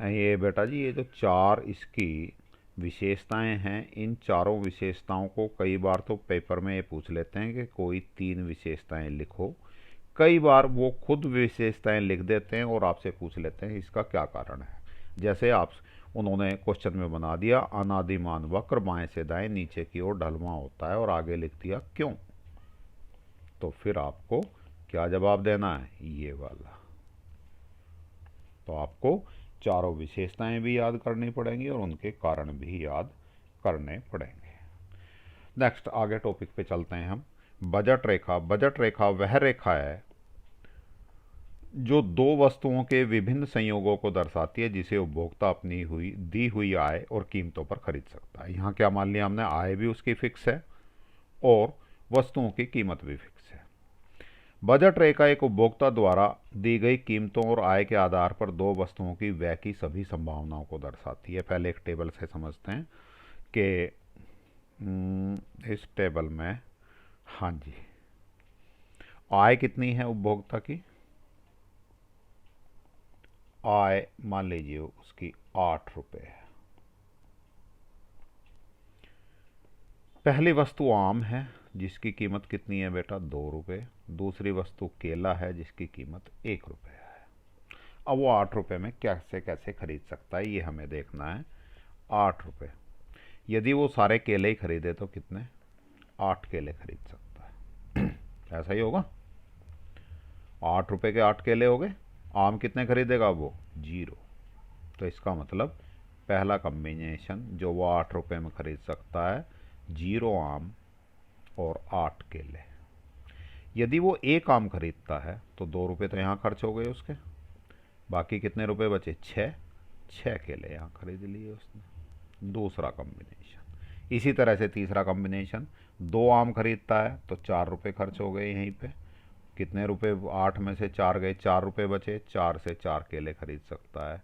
ये बेटा जी ये जो चार इसकी विशेषताएं हैं, इन चारों विशेषताओं को कई बार तो पेपर में ये पूछ लेते हैं कि कोई 3 विशेषताएं लिखो, कई बार वो खुद विशेषताएं लिख देते हैं और आपसे पूछ लेते हैं इसका क्या कारण है। जैसे उन्होंने क्वेश्चन में बना दिया, अनादिमान वक्र बाएं से दाएं नीचे की ओर ढलवां होता है, और आगे लिख दिया क्यों। तो फिर आपको क्या जवाब देना है, ये वाला। तो आपको चारों विशेषताएं भी याद करनी पड़ेंगी और उनके कारण भी याद करने पड़ेंगे। नेक्स्ट आगे टॉपिक पे चलते हैं हम। बजट रेखा। बजट रेखा वह रेखा है जो दो वस्तुओं के विभिन्न संयोगों को दर्शाती है जिसे उपभोक्ता अपनी दी हुई आय और कीमतों पर खरीद सकता है। यहाँ क्या मान लिया हमने, आय भी उसकी फिक्स है और वस्तुओं की कीमत भी फिक्स है। बजट रेखा एक उपभोक्ता द्वारा दी गई कीमतों और आय के आधार पर दो वस्तुओं की व्यय की सभी संभावनाओं को दर्शाती है। पहले एक टेबल से समझते हैं कि इस टेबल में, हाँ जी, आय कितनी है उपभोक्ता की, आय मान लीजिए उसकी 8 रुपये है। पहली वस्तु आम है जिसकी कीमत कितनी है बेटा, 2 रुपये। दूसरी वस्तु केला है जिसकी कीमत 1 रुपये है। अब वो 8 रुपये में कैसे कैसे खरीद सकता है ये हमें देखना है। 8 रुपये, यदि वो सारे केले ही खरीदे तो कितने, 8 केले खरीद सकता है। ऐसा ही होगा, 8 रुपये के 8 केले हो गए। आम कितने खरीदेगा वो, 0। तो इसका मतलब पहला कॉम्बिनेशन जो वो 8 रुपये में खरीद सकता है, 0 आम और 8 केले। यदि वो एक आम खरीदता है तो 2 रुपये तो यहाँ खर्च हो गए उसके, बाकी कितने रुपए बचे, 6 केले यहाँ खरीद लिए उसने। दूसरा कॉम्बिनेशन। इसी तरह से तीसरा कॉम्बिनेशन, 2 आम खरीदता है तो 4 रुपये खर्च हो गए यहीं पे। कितने रुपए, 8 में से 4 गए, 4 रुपये बचे, 4 से 4 केले खरीद सकता है,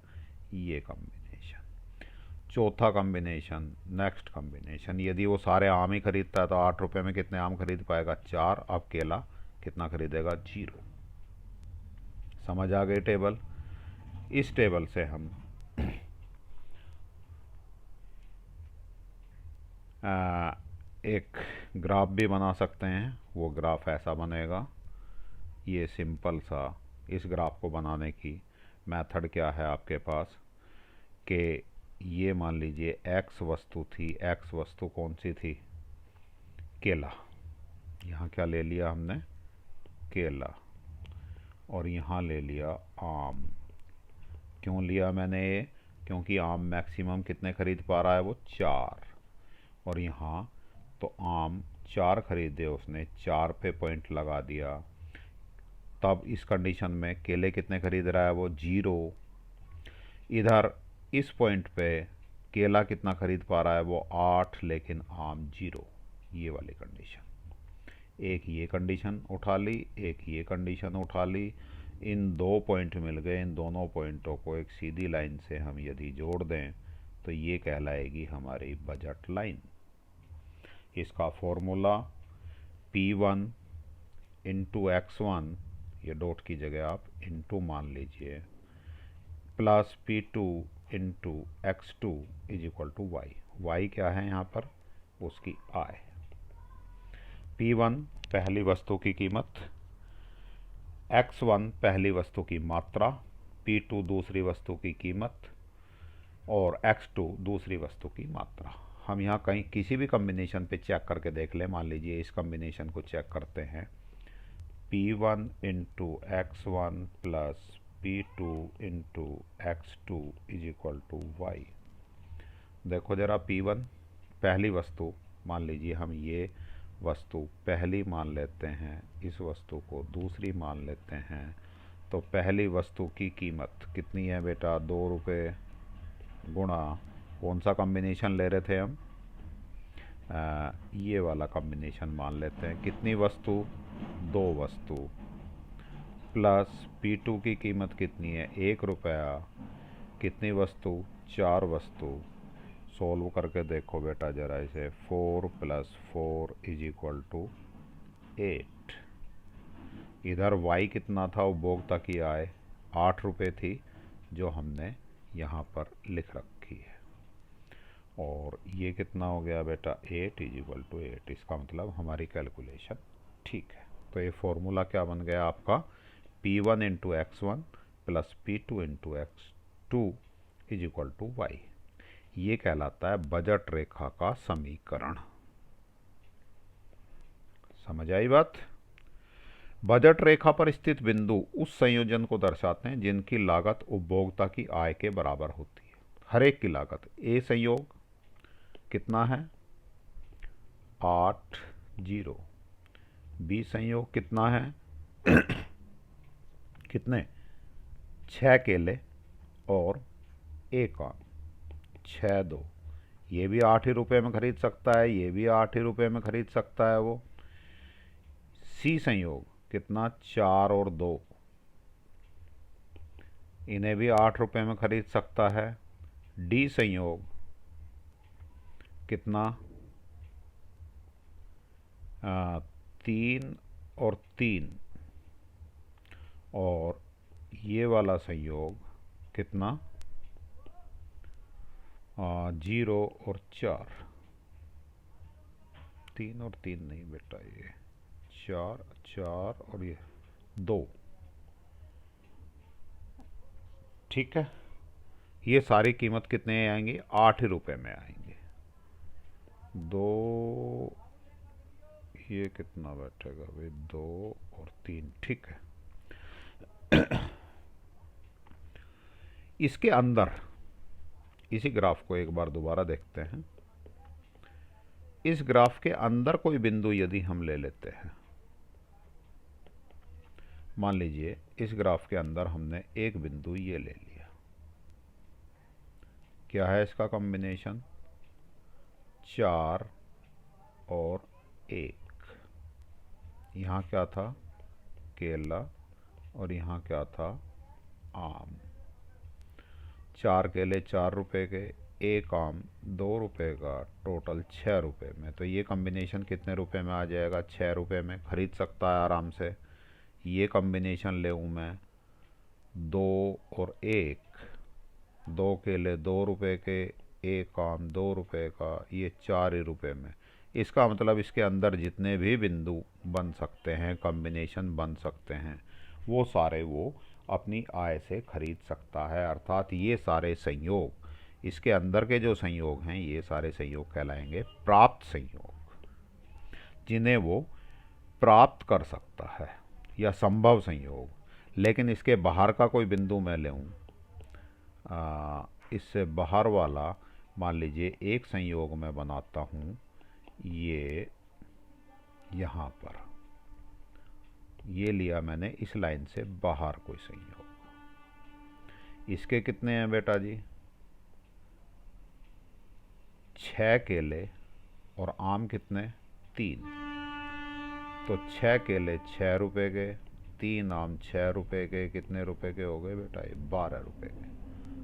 ये कॉम्बिनेशन। चौथा कॉम्बिनेशन, नेक्स्ट कॉम्बिनेशन, यदि वो सारे आम ही खरीदता है तो 8 रुपये में कितने आम खरीद पाएगा, 4। अब केला कितना खरीदेगा, 0। समझ आ गई टेबल। इस टेबल से हम एक ग्राफ भी बना सकते हैं। वो ग्राफ ऐसा बनेगा, ये सिंपल सा। इस ग्राफ को बनाने की मेथड क्या है आपके पास कि ये मान लीजिए x वस्तु थी। x वस्तु कौन सी थी, केला। यहाँ क्या ले लिया हमने, केला। और यहाँ ले लिया आम। क्यों लिया मैंने ये, क्योंकि आम मैक्सिमम कितने खरीद पा रहा है वो, 4। और यहाँ तो आम 4 खरीदे उसने, 4 पे पॉइंट लगा दिया। तब इस कंडीशन में केले कितने खरीद रहा है वो, 0। इधर इस पॉइंट पे केला कितना खरीद पा रहा है वो, 8, लेकिन आम 0। ये वाली कंडीशन। एक ये कंडीशन उठा ली, एक ये कंडीशन उठा ली। इन 2 पॉइंट मिल गए। इन दोनों पॉइंटों को एक सीधी लाइन से हम यदि जोड़ दें तो ये कहलाएगी हमारी बजट लाइन। इसका फॉर्मूला P1 इंटू x1, ये डॉट की जगह आप इंटू मान लीजिए, plus P2 into x2 is equal to Y. Y क्या है यहाँ पर, उसकी आय। P1 पहली वस्तु की कीमत, x1 पहली वस्तु की मात्रा, P2 दूसरी वस्तु की कीमत और x2 दूसरी वस्तु की मात्रा। हम यहाँ कहीं किसी भी कॉम्बिनेशन पे चेक करके देख लें। मान लीजिए इस कॉम्बिनेशन को चेक करते हैं, P1 into x1 plus P2 into x2 is equal to Y. देखो ज़रा, P1 पहली वस्तु, मान लीजिए हम ये वस्तु पहली मान लेते हैं, इस वस्तु को दूसरी मान लेते हैं। तो पहली वस्तु की कीमत कितनी है बेटा, 2 रुपये, गुणा कौन सा कॉम्बिनेशन ले रहे थे हम, ये वाला कॉम्बिनेशन मान लेते हैं। कितनी वस्तु, 2 वस्तु, प्लस P2 की कीमत कितनी है, 1 रुपया। कितनी वस्तु, 4 वस्तु। सोल्व करके देखो बेटा ज़रा इसे, 4 + 4 इज इक्वल टू 8। इधर y कितना था, उपभोक्ता की आय 8 रुपये थी, जो हमने यहाँ पर लिख रखी है। और ये कितना हो गया बेटा, 8 इज इक्वल टू 8। इसका मतलब हमारी कैलकुलेशन ठीक है। तो ये फॉर्मूला क्या बन गया आपका, P1 into x1 plus P2 into x2 is equal to Y. ये कहलाता है बजट रेखा का समीकरण। समझ आई बात। बजट रेखा पर स्थित बिंदु उस संयोजन को दर्शाते हैं जिनकी लागत उपभोक्ता की आय के बराबर होती है। हर एक की लागत। ए संयोग कितना है? 8 0। बी संयोग कितना है? कितने? 6 केले और एक आम। 6 2। ये भी 8 ही रुपये में खरीद सकता है, ये भी 8 ही रुपये में खरीद सकता है वो। सी संयोग कितना? 4 और 2। इन्हें भी 8 रुपये में खरीद सकता है। डी संयोग कितना? 3 और 3। और ये वाला संयोग कितना? 0 और 4। 3 और 3 नहीं बेटा, ये 4 4 और ये 2। ठीक है, ये सारी कीमत कितने आएंगी? 8 ही रुपये में आएंगे। 2, ये कितना बैठेगा भाई? 2 और 3। ठीक है। इसके अंदर इसी ग्राफ को एक बार दोबारा देखते हैं। इस ग्राफ के अंदर कोई बिंदु यदि हम ले लेते हैं, मान लीजिए इस ग्राफ के अंदर हमने एक बिंदु ये ले लिया। क्या है इसका कॉम्बिनेशन? 4 और 1। यहाँ क्या था? केला। और यहाँ क्या था? आम। 4 केले 4 रुपए के, एक आम 2 रुपए का, टोटल 6 रुपए में। तो ये कॉम्बिनेशन कितने रुपए में आ जाएगा? 6 रुपए में खरीद सकता है आराम से। ये कॉम्बिनेशन ले मैं 2 और 1। 2 केले 2 रुपए के, एक आम 2 रुपए का, ये 4 ही रुपए में। इसका मतलब इसके अंदर जितने भी बिंदु बन सकते हैं, कॉम्बिनेशन बन सकते हैं, वो सारे वो अपनी आय से खरीद सकता है। अर्थात ये सारे संयोग, इसके अंदर के जो संयोग हैं, ये सारे संयोग कहलाएंगे प्राप्त संयोग, जिन्हें वो प्राप्त कर सकता है, या संभव संयोग। लेकिन इसके बाहर का कोई बिंदु मैं लूँ, इससे बाहर वाला मान लीजिए एक संयोग मैं बनाता हूँ, ये यहाँ पर ये लिया मैंने इस लाइन से बाहर कोई संयोग। इसके कितने हैं बेटा जी? 6 केले और आम कितने? 3। तो 6 केले 6 रुपए के, 3 आम 6 रुपए के, कितने रुपए के हो गए बेटा? ये 12 रुपए के।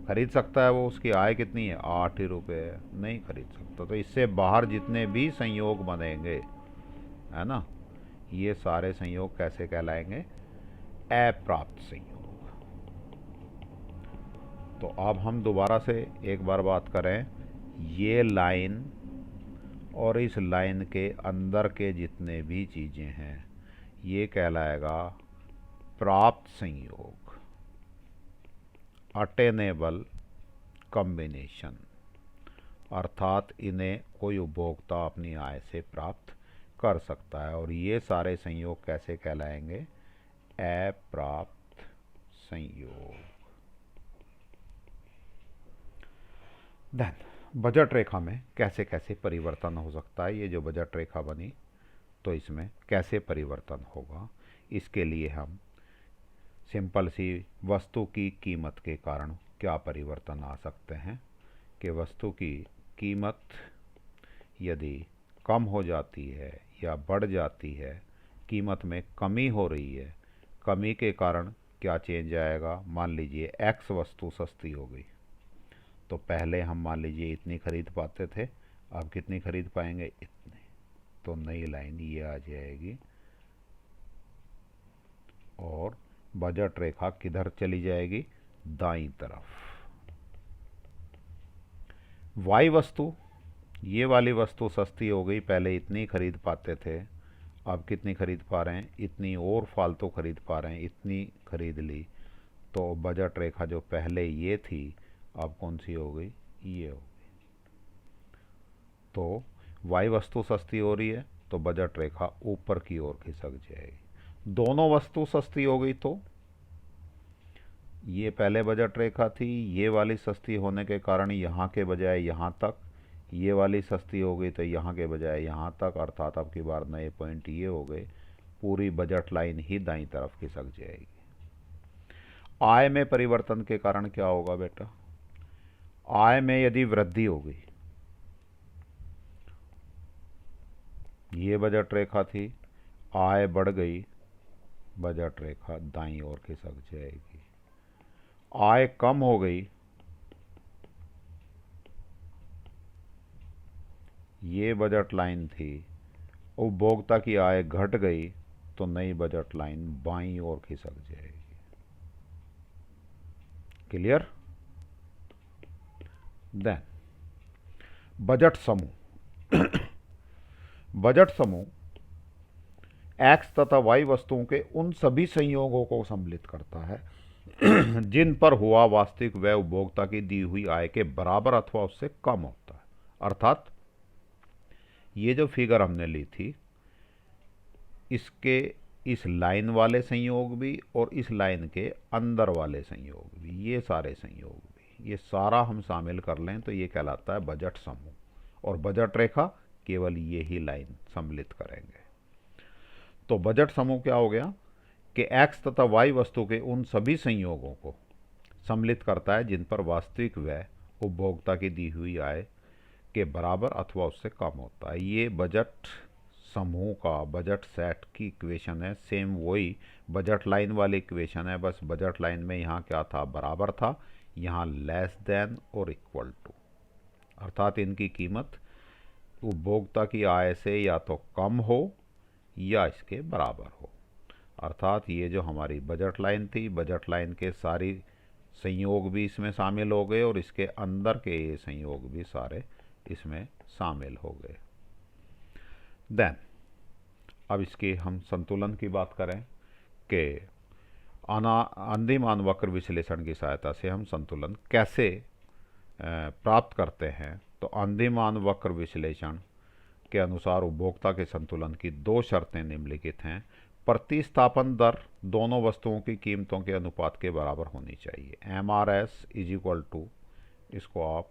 खरीद सकता है वो? उसकी आय कितनी है? 8 ही रुपये है। नहीं खरीद सकता। तो इससे बाहर जितने भी संयोग बनेंगे, है ना, ये सारे संयोग कैसे कहलाएंगे? अप्राप्त संयोग। तो अब हम दोबारा से एक बार बात करें, ये लाइन और इस लाइन के अंदर के जितने भी चीज़ें हैं, ये कहलाएगा प्राप्त संयोग, अटेनेबल कॉम्बिनेशन। अर्थात इन्हें कोई उपभोक्ता अपनी आय से प्राप्त कर सकता है। और ये सारे संयोग कैसे कहलाएंगे? अप्राप्त संयोग। देन बजट रेखा में कैसे कैसे परिवर्तन हो सकता है? ये जो बजट रेखा बनी, तो इसमें कैसे परिवर्तन होगा, इसके लिए हम सिंपल सी वस्तु की कीमत के कारण क्या परिवर्तन आ सकते हैं कि वस्तु की कीमत यदि कम हो जाती है या बढ़ जाती है, कीमत में कमी हो रही है, कमी के कारण क्या चेंज आएगा? मान लीजिए एक्स वस्तु सस्ती हो गई, तो पहले हम मान लीजिए इतनी खरीद पाते थे, अब कितनी खरीद पाएंगे? इतनी। तो नई लाइन ये आ जाएगी और बजट रेखा किधर चली जाएगी? दाईं तरफ। वाई वस्तु, ये वाली वस्तु सस्ती हो गई, पहले इतनी खरीद पाते थे, अब कितनी खरीद पा रहे हैं? इतनी और फालतू खरीद पा रहे हैं, इतनी खरीद ली। तो बजट रेखा जो पहले ये थी, अब कौन सी हो गई? ये हो गई। तो वाई वस्तु सस्ती हो रही है, तो बजट रेखा ऊपर की ओर खिसक जाएगी। दोनों वस्तु सस्ती हो गई तो ये पहले बजट रेखा थी, ये वाली सस्ती होने के कारण यहाँ के बजाय यहाँ तक, ये वाली सस्ती हो गई तो यहाँ के बजाय यहाँ तक, अर्थात अब की बार नए पॉइंट ये हो गए, पूरी बजट लाइन ही दाईं तरफ खिसक जाएगी। आय में परिवर्तन के कारण क्या होगा बेटा? आय में यदि वृद्धि हो गई, ये बजट रेखा थी, आय बढ़ गई, बजट रेखा दाईं ओर खिसक जाएगी। आय कम हो गई, ये बजट लाइन थी, उपभोक्ता की आय घट गई तो नई बजट लाइन बाईं ओर खिसक जाएगी। क्लियर? देन बजट समूह। बजट समूह एक्स तथा वाई वस्तुओं के उन सभी संयोगों को सम्मिलित करता है जिन पर हुआ वास्तविक व्यय उपभोक्ता की दी हुई आय के बराबर अथवा उससे कम होता है। अर्थात ये जो फिगर हमने ली थी, इसके इस लाइन वाले संयोग भी और इस लाइन के अंदर वाले संयोग भी, ये सारे संयोग भी, ये सारा हम शामिल कर लें तो ये कहलाता है बजट समूह। और बजट रेखा केवल ये ही लाइन सम्मिलित करेंगे। तो बजट समूह क्या हो गया कि एक्स तथा वाई वस्तु के उन सभी संयोगों को सम्मिलित करता है जिन पर वास्तविक व्यय उपभोक्ता की दी हुई आय के बराबर अथवा उससे कम होता है। ये बजट समूह का, बजट सेट की इक्वेशन है। सेम वही बजट लाइन वाली इक्वेशन है, बस बजट लाइन में यहाँ क्या था? बराबर था, यहाँ लेस देन और इक्वल टू, अर्थात इनकी कीमत उपभोक्ता की आय से या तो कम हो या इसके बराबर हो। अर्थात ये जो हमारी बजट लाइन थी, बजट लाइन के सारी संयोग भी इसमें शामिल हो गए और इसके अंदर के ये संयोग भी सारे इसमें शामिल हो गए। देन अब इसकी हम संतुलन की बात करें कि अंदिमान वक्र विश्लेषण की सहायता से हम संतुलन कैसे प्राप्त करते हैं। तो अंदिमान वक्र विश्लेषण के अनुसार उपभोक्ता के संतुलन की दो शर्तें निम्नलिखित हैं। प्रतिस्थापन दर दोनों वस्तुओं की कीमतों के अनुपात के बराबर होनी चाहिए। MRS इज इक्वल टू, इसको आप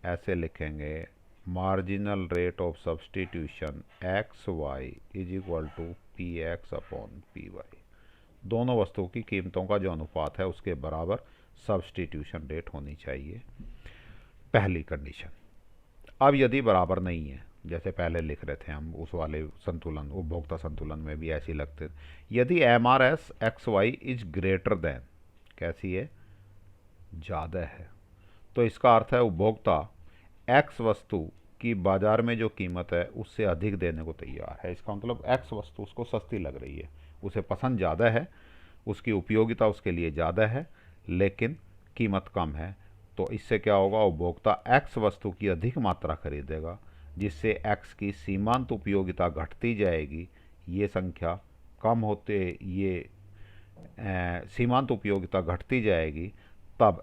ऐसे लिखेंगे, marginal rate of substitution XY is equal to PX upon PY। दोनों वस्तुओं की कीमतों का जो अनुपात है उसके बराबर सब्सटीट्यूशन रेट होनी चाहिए, पहली कंडीशन। अब यदि बराबर नहीं है, जैसे पहले लिख रहे थे हम उस वाले संतुलन, उपभोक्ता संतुलन में भी ऐसे ही लगते, यदि MRS XY is greater than, कैसी है? ज़्यादा है, तो इसका अर्थ है उपभोक्ता X वस्तु की बाजार में जो कीमत है उससे अधिक देने को तैयार है। इसका मतलब X वस्तु उसको सस्ती लग रही है, उसे पसंद ज़्यादा है, उसकी उपयोगिता उसके लिए ज़्यादा है, लेकिन कीमत कम है। तो इससे क्या होगा? उपभोक्ता X वस्तु की अधिक मात्रा खरीदेगा, जिससे X की सीमांत उपयोगिता घटती जाएगी। ये संख्या कम होते, ये सीमांत उपयोगिता घटती जाएगी, तब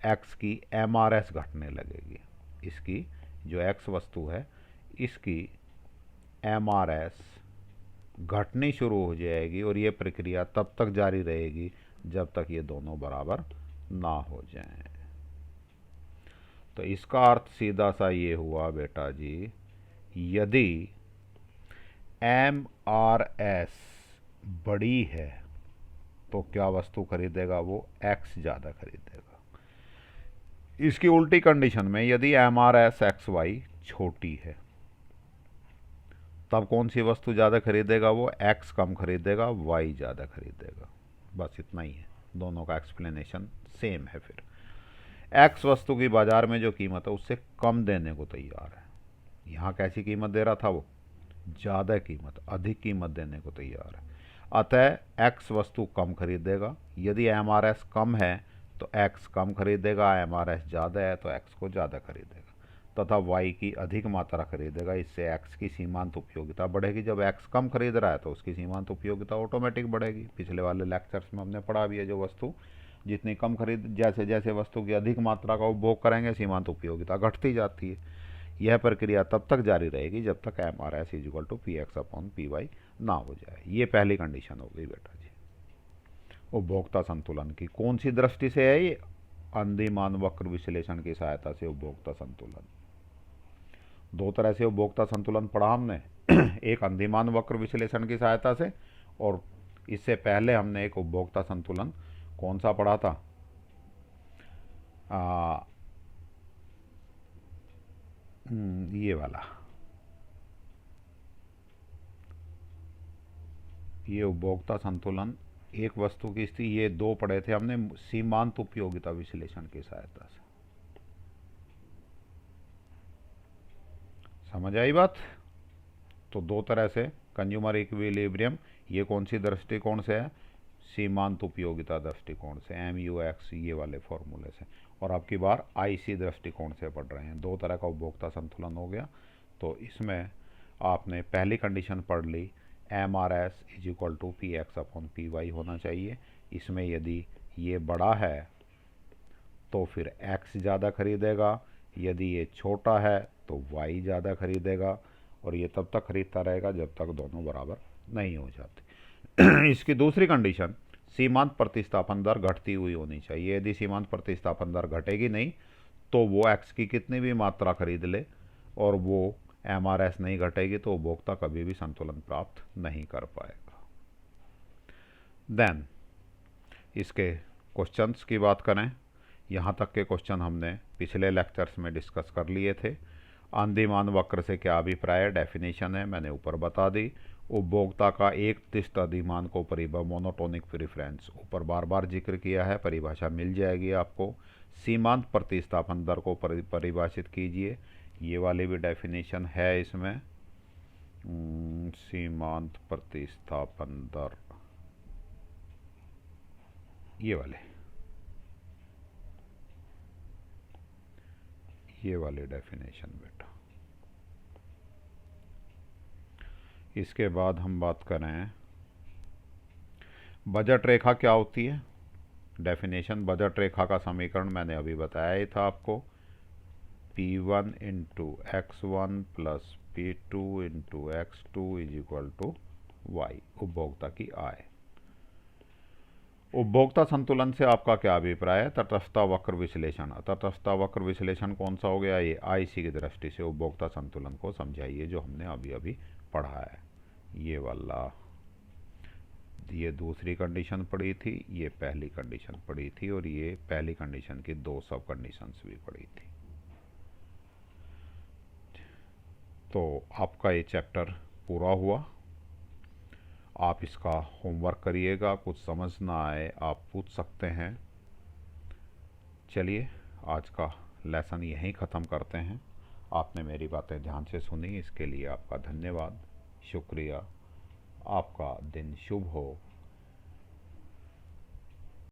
X की MRS घटने लगेगी। इसकी जो X वस्तु है इसकी MRS घटनी शुरू हो जाएगी और ये प्रक्रिया तब तक जारी रहेगी जब तक ये दोनों बराबर ना हो जाएं। तो इसका अर्थ सीधा सा ये हुआ बेटा जी, यदि MRS बड़ी है तो क्या वस्तु खरीदेगा? वो X ज़्यादा खरीदेगा। इसकी उल्टी कंडीशन में यदि MRS XY छोटी है तब कौन सी वस्तु ज़्यादा खरीदेगा? वो X कम खरीदेगा, Y ज़्यादा खरीदेगा। बस इतना ही है, दोनों का एक्सप्लेनेशन सेम है। फिर X वस्तु की बाजार में जो कीमत है उससे कम देने को तैयार है। यहाँ कैसी कीमत दे रहा था? वो ज़्यादा कीमत, अधिक कीमत देने को तैयार है। अतः X वस्तु कम खरीदेगा। यदि MRS कम है तो X कम खरीदेगा, MRS ज़्यादा है तो X को ज़्यादा खरीदेगा, तथा Y की अधिक मात्रा खरीदेगा। इससे X की सीमांत उपयोगिता बढ़ेगी। जब X कम खरीद रहा है तो उसकी सीमांत उपयोगिता ऑटोमेटिक बढ़ेगी। पिछले वाले लेक्चर्स में हमने पढ़ा भी है, जो वस्तु जितनी कम खरीद, जैसे जैसे वस्तु की अधिक मात्रा का उपभोग करेंगे सीमांत उपयोगिता घटती जाती है। यह प्रक्रिया तब तक जारी रहेगी जब तक M R S is equal to P X upon P Y ना हो जाए। ये पहली कंडीशन हो गई बेटा जी। उपभोक्ता संतुलन की कौन सी दृष्टि से है ये? अंदिमान वक्र विश्लेषण की सहायता से उपभोक्ता संतुलन। दो तरह से उपभोक्ता संतुलन पढ़ा हमने एक अंदिमान वक्र विश्लेषण की सहायता से, और इससे पहले हमने एक उपभोक्ता संतुलन कौन सा पढ़ा था? ये वाला, ये उपभोक्ता संतुलन एक वस्तु की स्थिति, ये दो पढ़े थे हमने सीमांत उपयोगिता विश्लेषण की सहायता से। समझ आई बात? तो दो तरह से कंज्यूमर इक्विलिब्रियम, ये कौन सी दृष्टिकोण से है? सीमांत उपयोगिता दृष्टिकोण से, MUX ये वाले फॉर्मूले से। और आपकी बार IC दृष्टिकोण से पढ़ रहे हैं। दो तरह का उपभोक्ता संतुलन हो गया। तो इसमें आपने पहली कंडीशन पढ़ ली, MRS is equal to P X upon P Y होना चाहिए। इसमें यदि ये बड़ा है तो फिर X ज़्यादा खरीदेगा, यदि ये छोटा है तो Y ज़्यादा खरीदेगा, और ये तब तक खरीदता रहेगा जब तक दोनों बराबर नहीं हो जाते। इसकी दूसरी कंडीशन, सीमांत प्रतिस्थापन दर घटती हुई होनी चाहिए। यदि सीमांत प्रतिस्थापन दर घटेगी नहीं तो वो X की कितनी भी मात्रा खरीद ले और वो MRS नहीं घटेगी तो उपभोक्ता कभी भी संतुलन प्राप्त नहीं कर पाएगा। देन इसके क्वेश्चंस की बात करें, यहाँ तक के क्वेश्चन हमने पिछले लेक्चर्स में डिस्कस कर लिए थे। अंदिमान वक्र से क्या अभिप्राय है? डेफिनेशन है, मैंने ऊपर बता दी। उपभोक्ता का एक तिष्ट अधिमान को परिभाषा, मोनोटोनिक प्रेफरेंस, ऊपर बार बार जिक्र किया है, परिभाषा मिल जाएगी आपको। सीमांत प्रतिस्थापन दर को परिभाषित कीजिए, ये वाली भी डेफिनेशन है इसमें। सीमांत प्रतिस्थापन दर, ये वाले डेफिनेशन बेटा। इसके बाद हम बात करें बजट रेखा क्या होती है। डेफिनेशन, बजट रेखा का समीकरण मैंने अभी बताया ही था आपको, P1 into X1 plus P2 into X2 is equal to Y, उपभोक्ता की आय। उपभोक्ता संतुलन से आपका क्या अभिप्राय है? तटस्थता वक्र विश्लेषण। तटस्थता वक्र विश्लेषण कौन सा हो गया? ये IC की दृष्टि से उपभोक्ता संतुलन को समझाइए, जो हमने अभी अभी पढ़ा है। ये वाला, ये दूसरी कंडीशन पढ़ी थी, ये पहली कंडीशन पढ़ी थी, और ये पहली कंडीशन की दो सब कंडीशंस भी पढ़ी थी। तो आपका ये चैप्टर पूरा हुआ। आप इसका होमवर्क करिएगा, कुछ समझ ना आए आप पूछ सकते हैं। चलिए आज का लेसन यहीं ख़त्म करते हैं। आपने मेरी बातें ध्यान से सुनी, इसके लिए आपका धन्यवाद, शुक्रिया। आपका दिन शुभ हो।